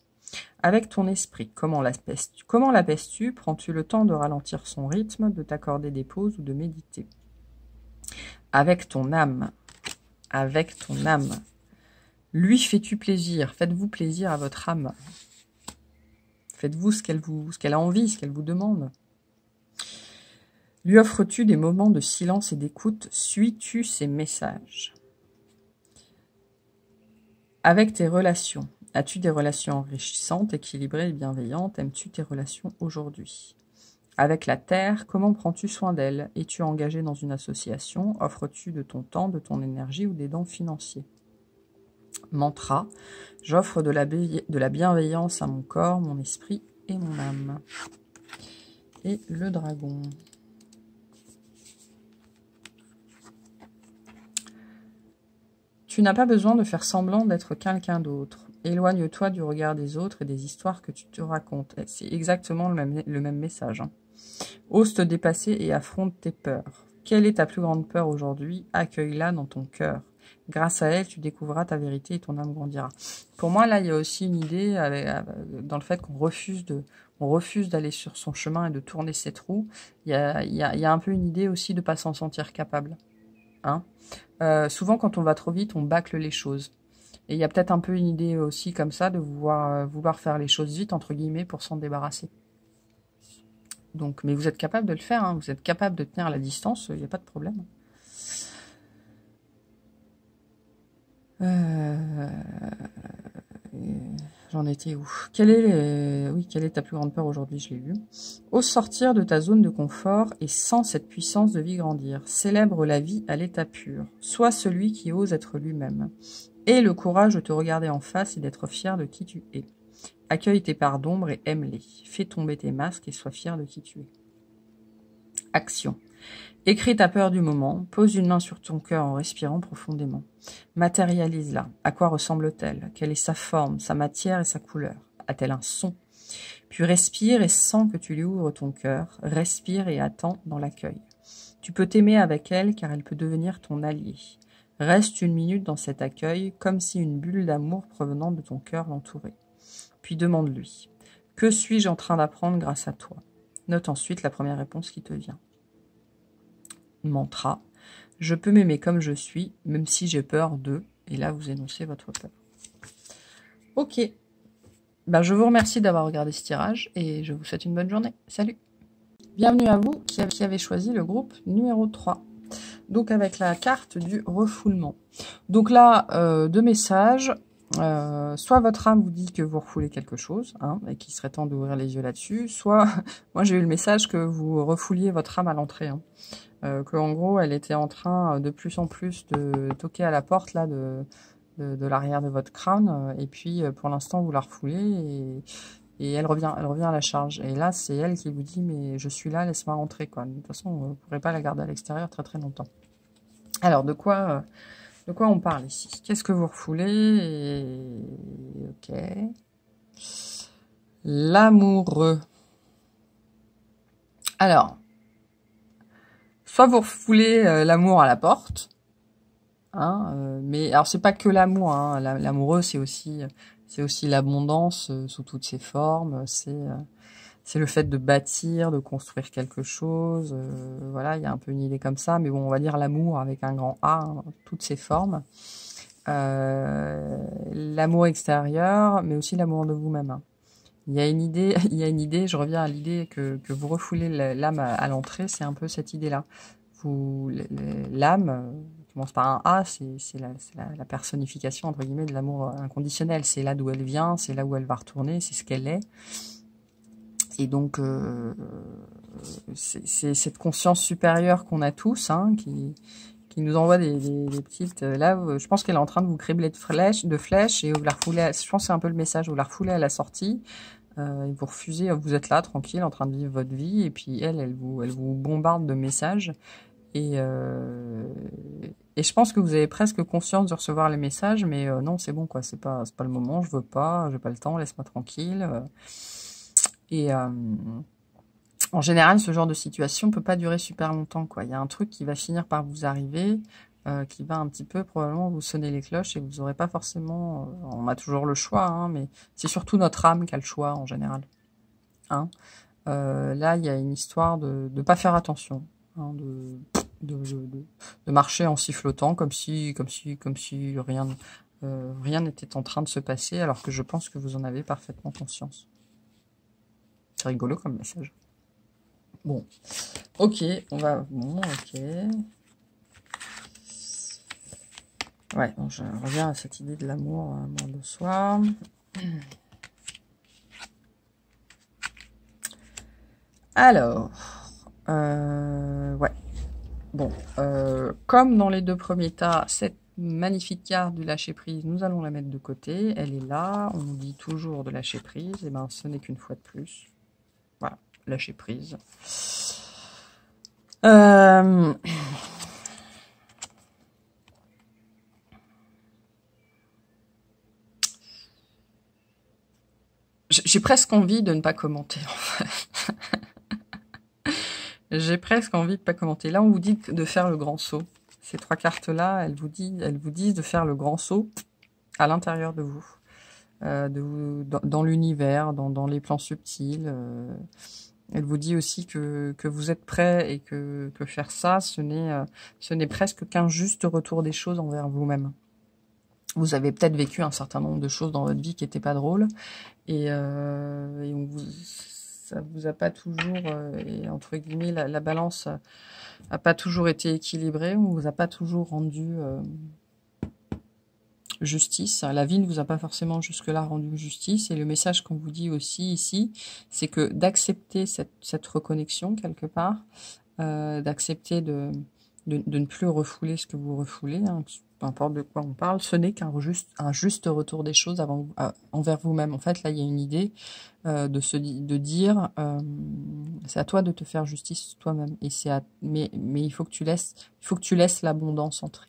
Avec ton esprit, comment l'apaises-tu? Prends-tu le temps de ralentir son rythme, de t'accorder des pauses ou de méditer? Avec ton âme, lui fais-tu plaisir? Faites-vous plaisir à votre âme? Faites-vous ce qu'elle a envie, ce qu'elle vous demande? Lui offres-tu des moments de silence et d'écoute? Suis-tu ses messages? Avec tes relations, as-tu des relations enrichissantes, équilibrées et bienveillantes? Aimes-tu tes relations aujourd'hui? Avec la terre, comment prends-tu soin d'elle? Es-tu engagé dans une association? Offres-tu de ton temps, de ton énergie ou des dons financiers? Mantra, j'offre de la bienveillance à mon corps, mon esprit et mon âme. Et le dragon. Tu n'as pas besoin de faire semblant d'être quelqu'un d'autre. Éloigne-toi du regard des autres et des histoires que tu te racontes. C'est exactement le même message. Hein. Ose te dépasser et affronte tes peurs. Quelle est ta plus grande peur aujourd'hui? Accueille-la dans ton cœur. Grâce à elle, tu découvriras ta vérité et ton âme grandira. Pour moi, là, il y a aussi une idée dans le fait qu'on refuse d'aller sur son chemin et de tourner cette roue. Il y a un peu une idée aussi de ne pas s'en sentir capable. Hein? Souvent, quand on va trop vite, on bâcle les choses. Et il y a peut-être un peu une idée aussi comme ça de vouloir faire les choses vite, entre guillemets, pour s'en débarrasser. Donc, mais vous êtes capable de le faire, hein, vous êtes capable de tenir la distance, il n'y a pas de problème. J'en étais où? Quelle est ta plus grande peur aujourd'hui? Je l'ai vu. Ose sortir de ta zone de confort et sens cette puissance de vie grandir. Célèbre la vie à l'état pur. Sois celui qui ose être lui-même. Aie le courage de te regarder en face et d'être fier de qui tu es. Accueille tes parts d'ombre et aime-les. Fais tomber tes masques et sois fier de qui tu es. Action. Écris ta peur du moment, pose une main sur ton cœur en respirant profondément. Matérialise-la. À quoi ressemble-t-elle? Quelle est sa forme, sa matière et sa couleur? A-t-elle un son? Puis respire et sens que tu lui ouvres ton cœur. Respire et attends dans l'accueil. Tu peux t'aimer avec elle car elle peut devenir ton allié. Reste une minute dans cet accueil comme si une bulle d'amour provenant de ton cœur l'entourait. Puis demande-lui. Que suis-je en train d'apprendre grâce à toi? Note ensuite la première réponse qui te vient. Mantra. Je peux m'aimer comme je suis, même si j'ai peur de... Et là, vous énoncez votre peur. Ok. Ben, je vous remercie d'avoir regardé ce tirage et je vous souhaite une bonne journée. Salut! Bienvenue à vous qui avez choisi le groupe numéro 3. Donc avec la carte du refoulement. Donc là, deux messages. Soit votre âme vous dit que vous refoulez quelque chose, hein, et qu'il serait temps d'ouvrir les yeux là-dessus, soit moi j'ai eu le message que vous refouliez votre âme à l'entrée. Hein. Que en gros elle était en train de plus en plus de toquer à la porte là de l'arrière de votre crâne, et puis pour l'instant vous la refoulez et elle revient à la charge. Et là, c'est elle qui vous dit, mais je suis là, laisse-moi rentrer, quoi. De toute façon, vous ne pourrez pas la garder à l'extérieur très très longtemps. Alors, de quoi on parle ici? Qu'est-ce que vous refoulez? Ok. L'amoureux. Alors, soit vous refoulez l'amour à la porte, hein, mais alors c'est pas que l'amour, hein. L'amoureux, c'est aussi l'abondance sous toutes ses formes, c'est le fait de bâtir, de construire quelque chose. Voilà, il y a un peu une idée comme ça, mais bon, on va dire l'amour avec un grand A, hein, toutes ses formes. L'amour extérieur, mais aussi l'amour de vous-même. Hein. Il y a une idée, je reviens à l'idée que vous refoulez l'âme à l'entrée, c'est un peu cette idée-là. L'âme commence par un A, c'est la personnification, entre guillemets, de l'amour inconditionnel. C'est là d'où elle vient, c'est là où elle va retourner, c'est ce qu'elle est. Et donc, c'est cette conscience supérieure qu'on a tous, hein, qui nous envoie des petites... Là, je pense qu'elle est en train de vous cribler de flèches, et vous la refoulez, je pense que c'est un peu le message, vous la refoulez à la sortie, et vous refusez, vous êtes là, tranquille, en train de vivre votre vie, et puis elle vous bombarde de messages, et je pense que vous avez presque conscience de recevoir les messages, mais non, c'est bon, quoi, c'est pas le moment, je veux pas, j'ai pas le temps, laisse-moi tranquille, et en général, ce genre de situation peut pas durer super longtemps, quoi. Il y a un truc qui va finir par vous arriver, qui va un petit peu probablement vous sonner les cloches et vous aurez pas forcément... on a toujours le choix, hein, mais c'est surtout notre âme qui a le choix en général. Hein. Là, il y a une histoire de pas faire attention, hein, de marcher en sifflotant comme si rien n'était en train de se passer, alors que je pense que vous en avez parfaitement conscience. C'est rigolo comme message. Bon, ok, ok. Ouais, bon, je reviens à cette idée de l'amour de soi. Alors, ouais. Bon, comme dans les deux premiers tas, cette magnifique carte du lâcher prise, nous allons la mettre de côté. Elle est là, on nous dit toujours de lâcher prise, et ben ce n'est qu'une fois de plus. Voilà, lâcher prise. J'ai presque envie de ne pas commenter, en fait. J'ai presque envie de ne pas commenter. Là, on vous dit de faire le grand saut. Ces trois cartes-là, elles vous disent de faire le grand saut à l'intérieur de vous. Dans l'univers, dans les plans subtils. Elle vous dit aussi que vous êtes prêt et que faire ça, ce n'est presque qu'un juste retour des choses envers vous-même. Vous avez peut-être vécu un certain nombre de choses dans votre vie qui n'étaient pas drôles, et ça vous a pas toujours, et entre guillemets, la balance a pas toujours été équilibrée, on vous a pas toujours rendu justice. La vie ne vous a pas forcément jusque-là rendu justice, et le message qu'on vous dit aussi ici, c'est que d'accepter cette reconnexion quelque part, d'accepter de ne plus refouler ce que vous refoulez, hein, peu importe de quoi on parle, ce n'est qu'un juste retour des choses envers vous-même. En fait, là, il y a une idée de dire, c'est à toi de te faire justice toi-même, et mais il faut que tu laisses l'abondance entrer.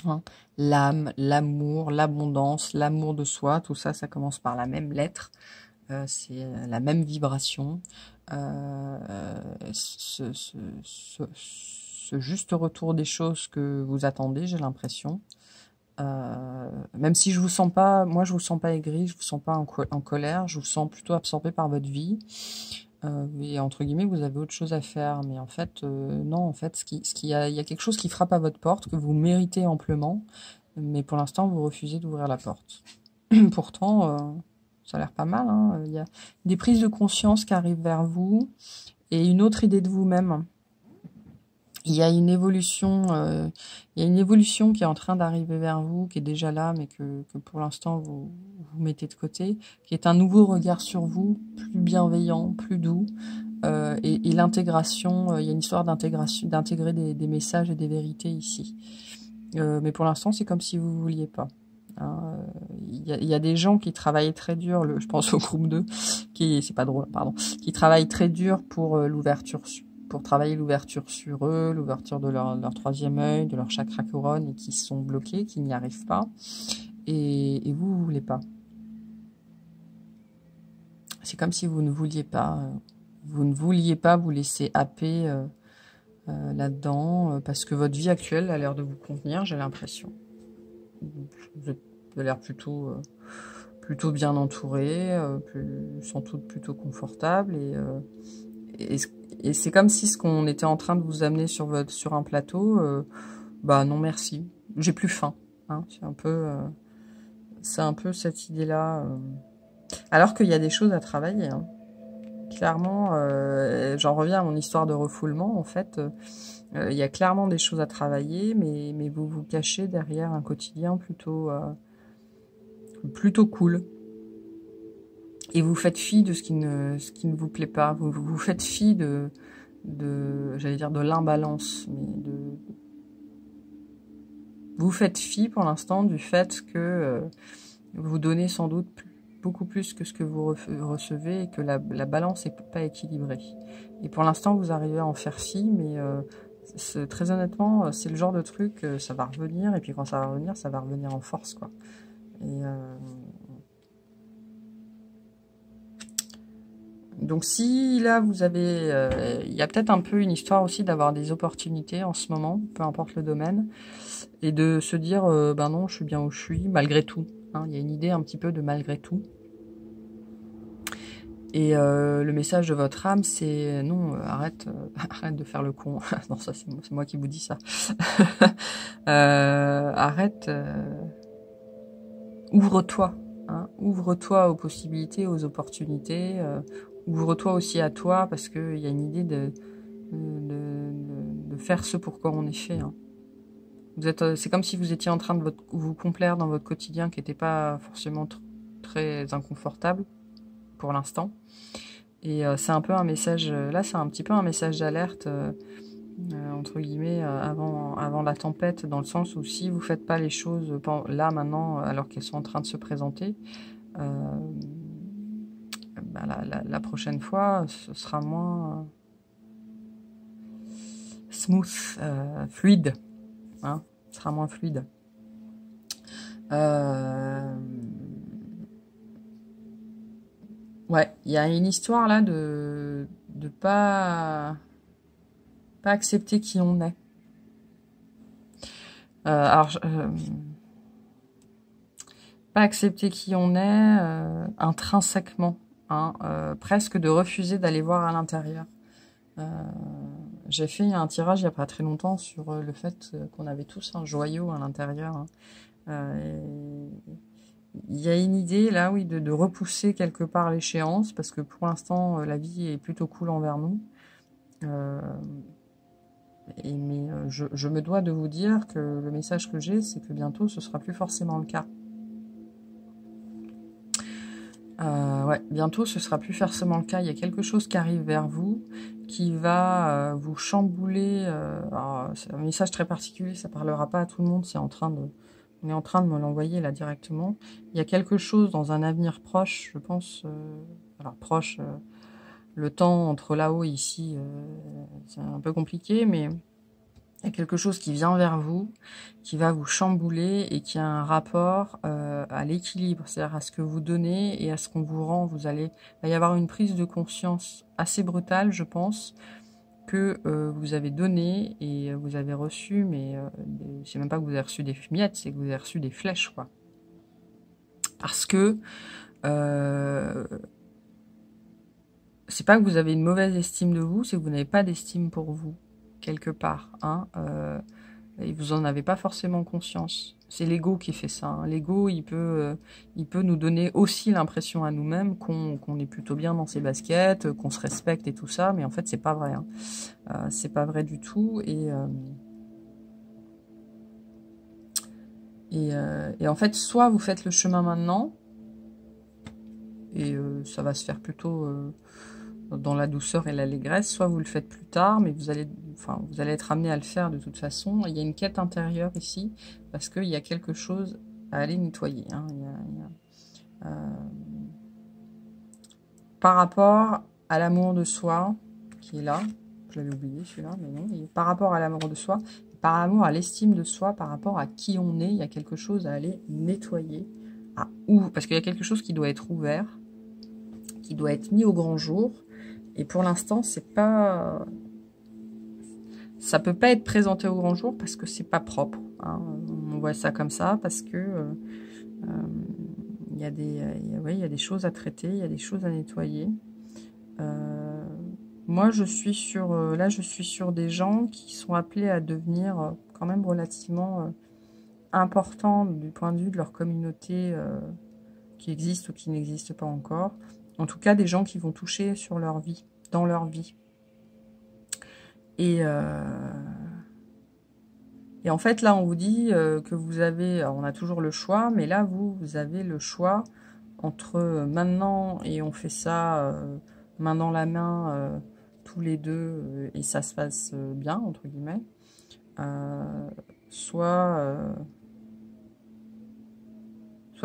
Hein. L'âme, l'amour, l'abondance, l'amour de soi, tout ça, ça commence par la même lettre, c'est la même vibration. Ce juste retour des choses que vous attendez, j'ai l'impression. Même si je vous sens pas, moi je vous sens pas aigri, je vous sens pas en colère, je vous sens plutôt absorbé par votre vie. Et entre guillemets, vous avez autre chose à faire. Mais en fait, non, en fait, il y a quelque chose qui frappe à votre porte, que vous méritez amplement, mais pour l'instant, vous refusez d'ouvrir la porte. Pourtant, ça a l'air pas mal, hein. Il y a des prises de conscience qui arrivent vers vous, et une autre idée de vous-même. Il y a une évolution, qui est en train d'arriver vers vous, qui est déjà là, mais que pour l'instant vous mettez de côté, qui est un nouveau regard sur vous, plus bienveillant, plus doux, et l'intégration. Il y a une histoire d'intégration, d'intégrer des messages et des vérités ici. Mais pour l'instant, c'est comme si vous vouliez pas. Hein. Il y a des gens qui travaillent très dur, je pense au groupe 2, c'est pas drôle, pardon, qui travaillent très dur pour pour travailler l'ouverture sur eux, l'ouverture de leur troisième œil, de leur chakra couronne, et qui sont bloqués, qui n'y arrivent pas. Et vous voulez pas. C'est comme si vous ne vouliez pas. Vous ne vouliez pas vous laisser happer là-dedans, parce que votre vie actuelle a l'air de vous convenir, j'ai l'impression. Vous avez l'air plutôt bien entouré, sans doute plutôt confortable, et c'est comme si ce qu'on était en train de vous amener sur un plateau, bah non merci, j'ai plus faim. Hein, c'est un peu cette idée-là. Alors qu'il y a des choses à travailler. Hein. Clairement, j'en reviens à mon histoire de refoulement. En fait, il y a clairement des choses à travailler, mais vous vous cachez derrière un quotidien plutôt cool. Et vous faites fi de ce qui ne vous plaît pas. Vous faites fi j'allais dire de l'imbalance, mais vous faites fi pour l'instant du fait que vous donnez sans doute beaucoup plus que ce que vous recevez, et que la balance n'est pas équilibrée. Et pour l'instant, vous arrivez à en faire fi, mais très honnêtement, c'est le genre de truc, ça va revenir, et puis quand ça va revenir en force, quoi. Et donc si là vous avez, il y a peut-être un peu une histoire aussi d'avoir des opportunités en ce moment, peu importe le domaine, et de se dire ben non, je suis bien où je suis malgré tout. Hein, il y a une idée un petit peu de malgré tout. Et le message de votre âme, c'est non, arrête de faire le con. Non, ça c'est moi qui vous dis ça. Arrête, ouvre-toi. Hein, ouvre-toi aux possibilités, aux opportunités. Ouvre-toi aussi à toi, parce qu'il y a une idée de faire ce pour quoi on est fait. Hein. C'est comme si vous étiez en train de vous complaire dans votre quotidien, qui n'était pas forcément très inconfortable pour l'instant. Et c'est un peu un message, là c'est un petit peu un message d'alerte, entre guillemets, avant la tempête, dans le sens où si vous faites pas les choses là, maintenant, alors qu'elles sont en train de se présenter, bah, la prochaine fois, ce sera moins smooth, fluide. Hein, ce sera moins fluide. Ouais, il y a une histoire là de pas accepter qui on est. Alors, pas accepter qui on est intrinsèquement, hein, presque de refuser d'aller voir à l'intérieur. J'ai fait un tirage il n'y a pas très longtemps sur le fait qu'on avait tous un joyau à l'intérieur. Hein. Il y a une idée là, oui, de repousser quelque part l'échéance, parce que pour l'instant, la vie est plutôt cool envers nous. Mais je me dois de vous dire que le message que j'ai, c'est que bientôt, ce sera plus forcément le cas. Ouais, bientôt, ce sera plus forcément le cas. Il y a quelque chose qui arrive vers vous, qui va vous chambouler. C'est un message très particulier, ça parlera pas à tout le monde. On est en train de me l'envoyer là directement. Il y a quelque chose dans un avenir proche, je pense. Alors proche, le temps entre là-haut et ici, c'est un peu compliqué, mais il y a quelque chose qui vient vers vous, qui va vous chambouler et qui a un rapport à l'équilibre, c'est-à-dire à ce que vous donnez et à ce qu'on vous rend. Il va y avoir une prise de conscience assez brutale, je pense, que vous avez donné et vous avez reçu, mais c'est même pas que vous avez reçu des miettes, c'est que vous avez reçu des flèches, quoi. Parce que c'est pas que vous avez une mauvaise estime de vous, c'est que vous n'avez pas d'estime pour vous, quelque part, hein, et vous en avez pas forcément conscience. C'est l'ego qui fait ça. Hein. L'ego, il peut nous donner aussi l'impression à nous-mêmes qu'on est plutôt bien dans ses baskets, qu'on se respecte et tout ça, mais en fait, c'est pas vrai. Hein. C'est pas vrai du tout. Et en fait, soit vous faites le chemin maintenant, et ça va se faire plutôt dans la douceur et l'allégresse, soit vous le faites plus tard, mais vous allez être amené à le faire de toute façon. Il y a une quête intérieure ici, parce qu'il y a quelque chose à aller nettoyer. Hein. Par rapport à l'amour de soi, qui est là, je l'avais oublié celui-là, mais non, par rapport à l'amour de soi, par rapport à l'estime de soi, par rapport à qui on est, il y a quelque chose à aller nettoyer. Parce qu'il y a quelque chose qui doit être ouvert, qui doit être mis au grand jour, et pour l'instant, c'est pas... Ça peut pas être présenté au grand jour parce que c'est pas propre. Hein. On voit ça comme ça parce que il y a des choses à traiter, il y a des choses à nettoyer. Moi, je suis sur des gens qui sont appelés à devenir quand même relativement importants du point de vue de leur communauté qui existe ou qui n'existe pas encore. En tout cas, des gens qui vont toucher sur leur vie, dans leur vie. Et en fait, là, on vous dit que vous avez... Alors, on a toujours le choix, mais là, vous avez le choix entre maintenant et on fait ça main dans la main, tous les deux, et ça se passe bien, entre guillemets. Soit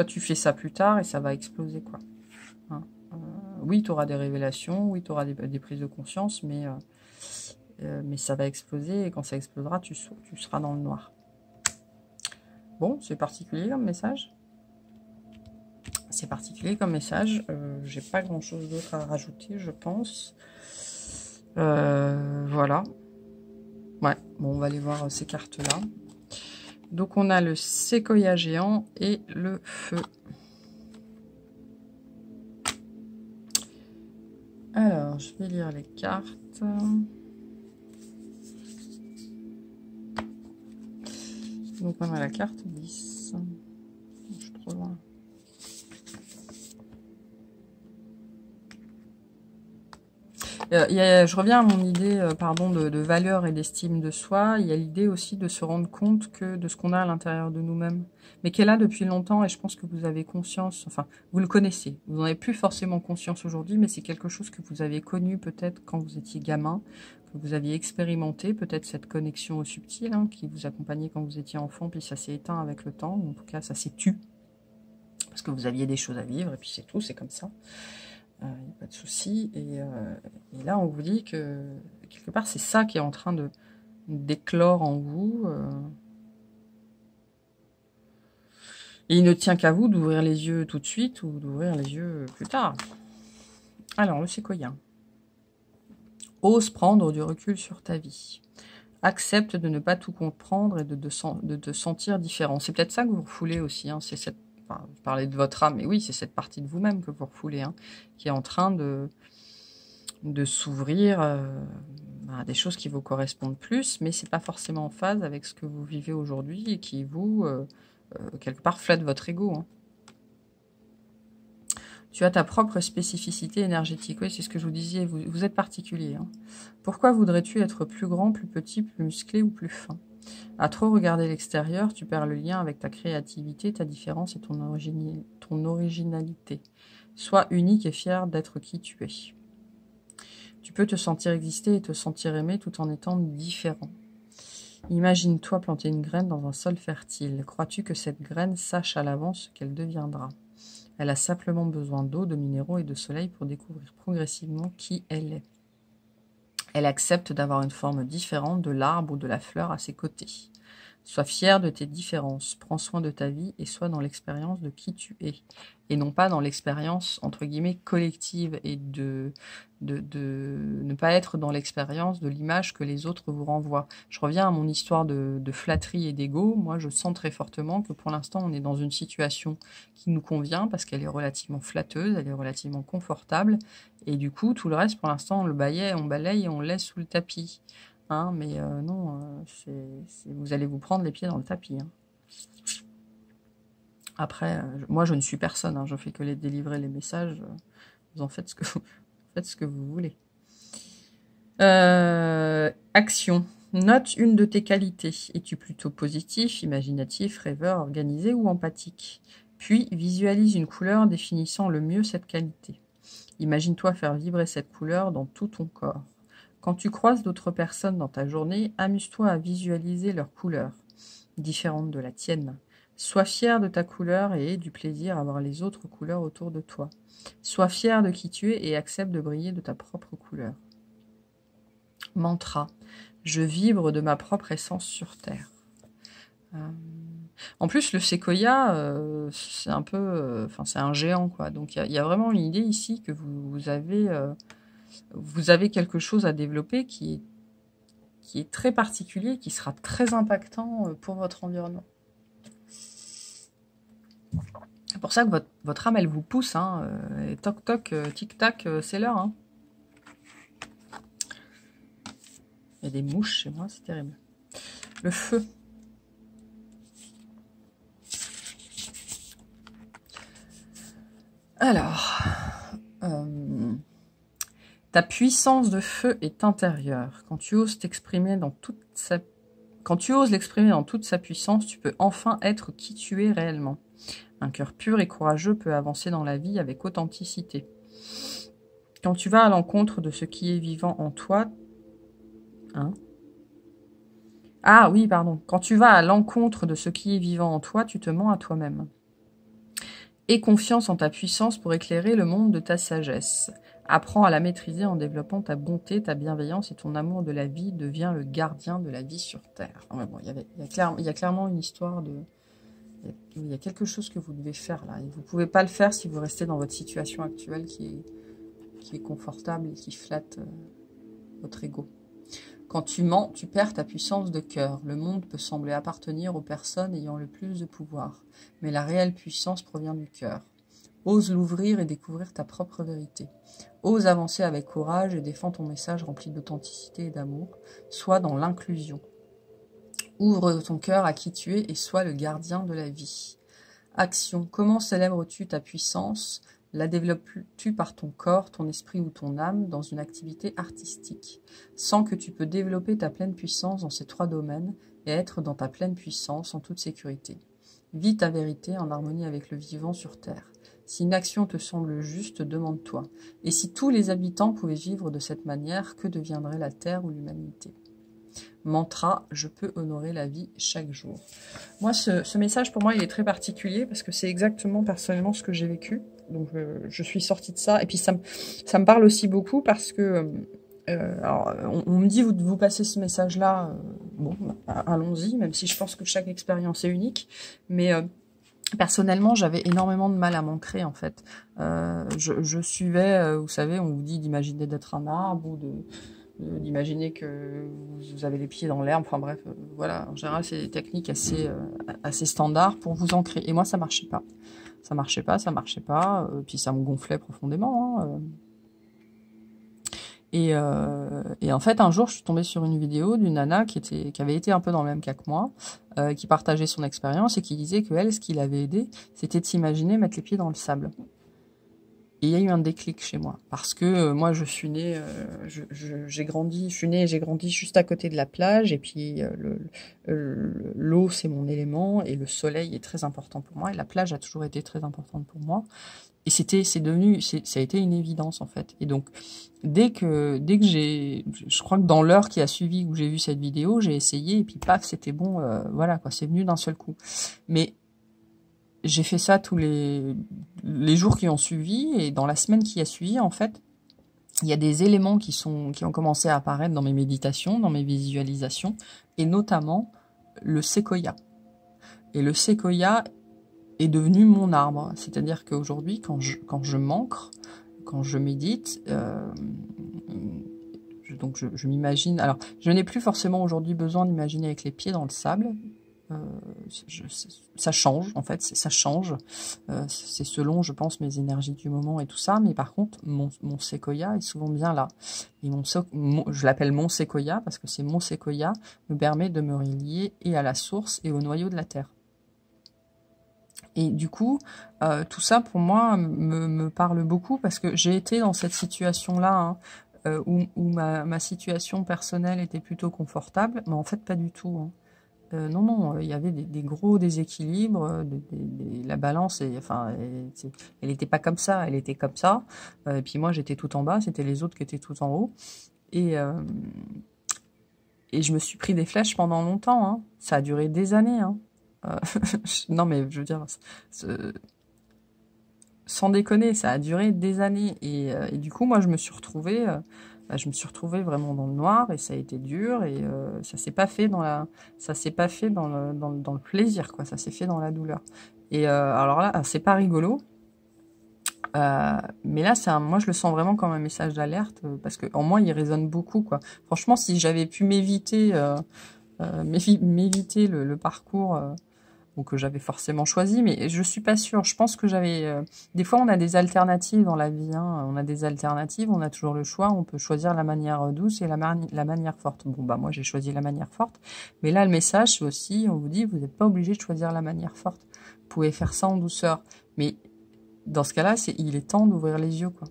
tu fais ça plus tard et ça va exploser, quoi. Hein. Oui, tu auras des révélations, oui, tu auras des prises de conscience, mais ça va exploser, et quand ça explosera, tu seras dans le noir. Bon, c'est particulier comme message. C'est particulier comme message. J'ai pas grand-chose d'autre à rajouter, je pense. Voilà. Ouais, bon, on va aller voir ces cartes-là. Donc, on a le séquoia géant et le feu. Alors, je vais lire les cartes. Donc, on a la carte 10. Je suis trop loin. Je reviens à mon idée de valeur et d'estime de soi. Il y a l'idée aussi de se rendre compte de ce qu'on a à l'intérieur de nous-mêmes, mais qu'elle a depuis longtemps, et je pense que vous avez conscience, enfin, vous le connaissez. Vous n'en avez plus forcément conscience aujourd'hui, mais c'est quelque chose que vous avez connu peut-être quand vous étiez gamin, que vous aviez expérimenté, peut-être cette connexion au subtil qui vous accompagnait quand vous étiez enfant, puis ça s'est éteint avec le temps, ou en tout cas ça s'est tu, parce que vous aviez des choses à vivre, et puis c'est tout, c'est comme ça. Il n'y a pas de souci. Et là, on vous dit que, quelque part, c'est ça qui est en train d'éclore en vous. Et il ne tient qu'à vous d'ouvrir les yeux tout de suite ou d'ouvrir les yeux plus tard. Alors, le séquoia. Ose prendre du recul sur ta vie. Accepte de ne pas tout comprendre et de te sentir différent. C'est peut-être ça que vous refoulez aussi. C'est cette... Enfin, je parlais de votre âme, mais oui, c'est cette partie de vous-même que vous refoulez, qui est en train de s'ouvrir à des choses qui vous correspondent plus, mais c'est pas forcément en phase avec ce que vous vivez aujourd'hui et qui vous, quelque part, flatte votre ego. Tu as ta propre spécificité énergétique. Oui, c'est ce que je vous disais, vous êtes particulier. Pourquoi voudrais-tu être plus grand, plus petit, plus musclé ou plus fin? À trop regarder l'extérieur, tu perds le lien avec ta créativité, ta différence et ton originalité. Sois unique et fier d'être qui tu es. Tu peux te sentir exister et te sentir aimé tout en étant différent. Imagine-toi planter une graine dans un sol fertile. Crois-tu que cette graine sache à l'avance ce qu'elle deviendra? Elle a simplement besoin d'eau, de minéraux et de soleil pour découvrir progressivement qui elle est. Elle accepte d'avoir une forme différente de l'arbre ou de la fleur à ses côtés. Sois fier de tes différences, prends soin de ta vie et sois dans l'expérience de qui tu es. Et non pas dans l'expérience, entre guillemets, collective et de ne pas être dans l'expérience de l'image que les autres vous renvoient. Je reviens à mon histoire de flatterie et d'ego. Moi, je sens très fortement que pour l'instant, on est dans une situation qui nous convient parce qu'elle est relativement flatteuse, elle est relativement confortable. Et du coup, tout le reste, pour l'instant, on le balaye et on le laisse sous le tapis. Mais non, vous allez vous prendre les pieds dans le tapis. Après, moi, je ne suis personne, hein, je fais que les délivrer les messages. Vous en faites ce que faites ce que vous voulez. Action. Note une de tes qualités. Es-tu plutôt positif, imaginatif, rêveur, organisé ou empathique? Puis, visualise une couleur définissant le mieux cette qualité. Imagine-toi faire vibrer cette couleur dans tout ton corps. Quand tu croises d'autres personnes dans ta journée, amuse-toi à visualiser leur couleur, différente de la tienne. Sois fier de ta couleur et aie du plaisir à voir les autres couleurs autour de toi. Sois fier de qui tu es et accepte de briller de ta propre couleur. Mantra. Je vibre de ma propre essence sur Terre. En plus, le séquoia, c'est un peu... Enfin, c'est un géant, quoi. Donc, il y a vraiment une idée ici que vous avez quelque chose à développer qui est très particulier, qui sera très impactant pour votre environnement. C'est pour ça que votre âme, elle vous pousse. Hein, et toc toc, tic tac, c'est l'heure. Hein. Il y a des mouches chez moi, c'est terrible. Le feu. Alors, ta puissance de feu est intérieure. Quand tu oses l'exprimer dans toute sa puissance, tu peux enfin être qui tu es réellement. Un cœur pur et courageux peut avancer dans la vie avec authenticité. Quand tu vas à l'encontre de ce qui est vivant en toi... Hein? Ah oui, pardon. Quand tu vas à l'encontre de ce qui est vivant en toi, tu te mens à toi-même. Aie confiance en ta puissance pour éclairer le monde de ta sagesse. Apprends à la maîtriser en développant ta bonté, ta bienveillance et ton amour de la vie. Deviens le gardien de la vie sur Terre. Ouais, bon, il y a clairement une histoire de... Il y a quelque chose que vous devez faire là. Et vous ne pouvez pas le faire si vous restez dans votre situation actuelle qui est confortable et qui flatte votre ego. Quand tu mens, tu perds ta puissance de cœur. Le monde peut sembler appartenir aux personnes ayant le plus de pouvoir. Mais la réelle puissance provient du cœur. Ose l'ouvrir et découvrir ta propre vérité. Ose avancer avec courage et défends ton message rempli d'authenticité et d'amour. Sois dans l'inclusion. Ouvre ton cœur à qui tu es et sois le gardien de la vie. Action. Comment célèbres-tu ta puissance ? La développes-tu par ton corps, ton esprit ou ton âme dans une activité artistique? Sens que tu peux développer ta pleine puissance dans ces 3 domaines et être dans ta pleine puissance en toute sécurité. Vis ta vérité en harmonie avec le vivant sur Terre. Si une action te semble juste, demande-toi. Et si tous les habitants pouvaient vivre de cette manière, que deviendrait la Terre ou l'humanité ? Mantra, je peux honorer la vie chaque jour. Moi, ce message, pour moi, il est très particulier parce que c'est exactement personnellement ce que j'ai vécu. Donc, je suis sortie de ça. Et puis, ça me parle aussi beaucoup parce que... alors, on me dit, vous passez ce message-là, bon, allons-y, même si je pense que chaque expérience est unique. Mais personnellement, j'avais énormément de mal à m'ancrer, en fait. Je suivais, vous savez, on vous dit d'imaginer d'être un arbre ou d'imaginer que vous avez les pieds dans l'herbe, enfin bref, voilà, en général c'est des techniques assez standards pour vous ancrer, et moi ça marchait pas, puis ça me gonflait profondément, hein. Et en fait un jour je suis tombée sur une vidéo d'une nana qui avait été un peu dans le même cas que moi, qui partageait son expérience et qui disait que elle, ce qui l'avait aidé, c'était de s'imaginer mettre les pieds dans le sable. Et il y a eu un déclic chez moi, parce que moi je suis née, j'ai grandi juste à côté de la plage, et puis l'eau c'est mon élément, et le soleil est très important pour moi, et la plage a toujours été très importante pour moi, et ça a été une évidence en fait. Et donc dès que je crois que dans l'heure qui a suivi où j'ai vu cette vidéo, j'ai essayé, et puis paf, c'était bon, voilà quoi, c'est venu d'un seul coup. Mais j'ai fait ça tous les jours qui ont suivi, et dans la semaine qui a suivi, en fait, il y a des éléments qui ont commencé à apparaître dans mes méditations, dans mes visualisations, et notamment le séquoia. Et le séquoia est devenu mon arbre. C'est-à-dire qu'aujourd'hui, quand je m'ancre, quand je médite, donc je m'imagine... Alors, je n'ai plus forcément aujourd'hui besoin d'imaginer avec les pieds dans le sable. Ça change, en fait, ça change. C'est selon, je pense, mes énergies du moment et tout ça. Mais par contre, mon séquoia est souvent bien là. Et je l'appelle mon séquoia parce que c'est mon séquoia me permet de me relier et à la source et au noyau de la terre. Et du coup, tout ça pour moi me parle beaucoup parce que j'ai été dans cette situation-là, hein, où ma situation personnelle était plutôt confortable, mais en fait pas du tout, hein. Non, non, il y avait des gros déséquilibres, la balance, enfin, elle était pas comme ça, elle était comme ça. Et puis moi, j'étais tout en bas, c'était les autres qui étaient tout en haut. Et, euh, et je me suis pris des flèches pendant longtemps, hein. Ça a duré des années, hein. Euh, non, mais je veux dire, sans déconner, ça a duré des années. Et du coup, moi, je me suis retrouvée vraiment dans le noir et ça a été dur et ça s'est pas fait ça s'est pas fait dans le plaisir, quoi. Ça s'est fait dans la douleur. Et alors là, c'est pas rigolo. Mais là, moi, je le sens vraiment comme un message d'alerte parce que en moi, il résonne beaucoup, quoi. Franchement, si j'avais pu m'éviter le parcours ou que j'avais forcément choisi, mais je suis pas sûre. Je pense que des fois, on a des alternatives dans la vie, hein. On a des alternatives, on a toujours le choix. On peut choisir la manière douce et la manière forte. Bon, bah moi, j'ai choisi la manière forte. Mais là, le message, c'est aussi, on vous dit, vous n'êtes pas obligé de choisir la manière forte. Vous pouvez faire ça en douceur. Mais dans ce cas-là, il est temps d'ouvrir les yeux, quoi.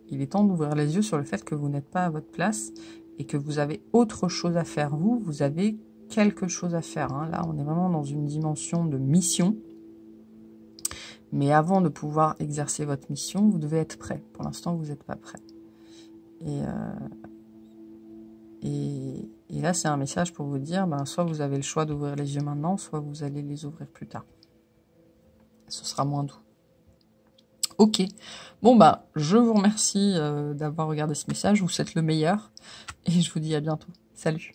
Il est temps d'ouvrir les yeux sur le fait que vous n'êtes pas à votre place et que vous avez autre chose à faire. Vous avez quelque chose à faire, hein. Là, on est vraiment dans une dimension de mission. Mais avant de pouvoir exercer votre mission, vous devez être prêt. Pour l'instant, vous n'êtes pas prêt. Et là, c'est un message pour vous dire, soit vous avez le choix d'ouvrir les yeux maintenant, soit vous allez les ouvrir plus tard. Ce sera moins doux. Ok. Bon, je vous remercie d'avoir regardé ce message. Je vous souhaite le meilleur. Et je vous dis à bientôt. Salut.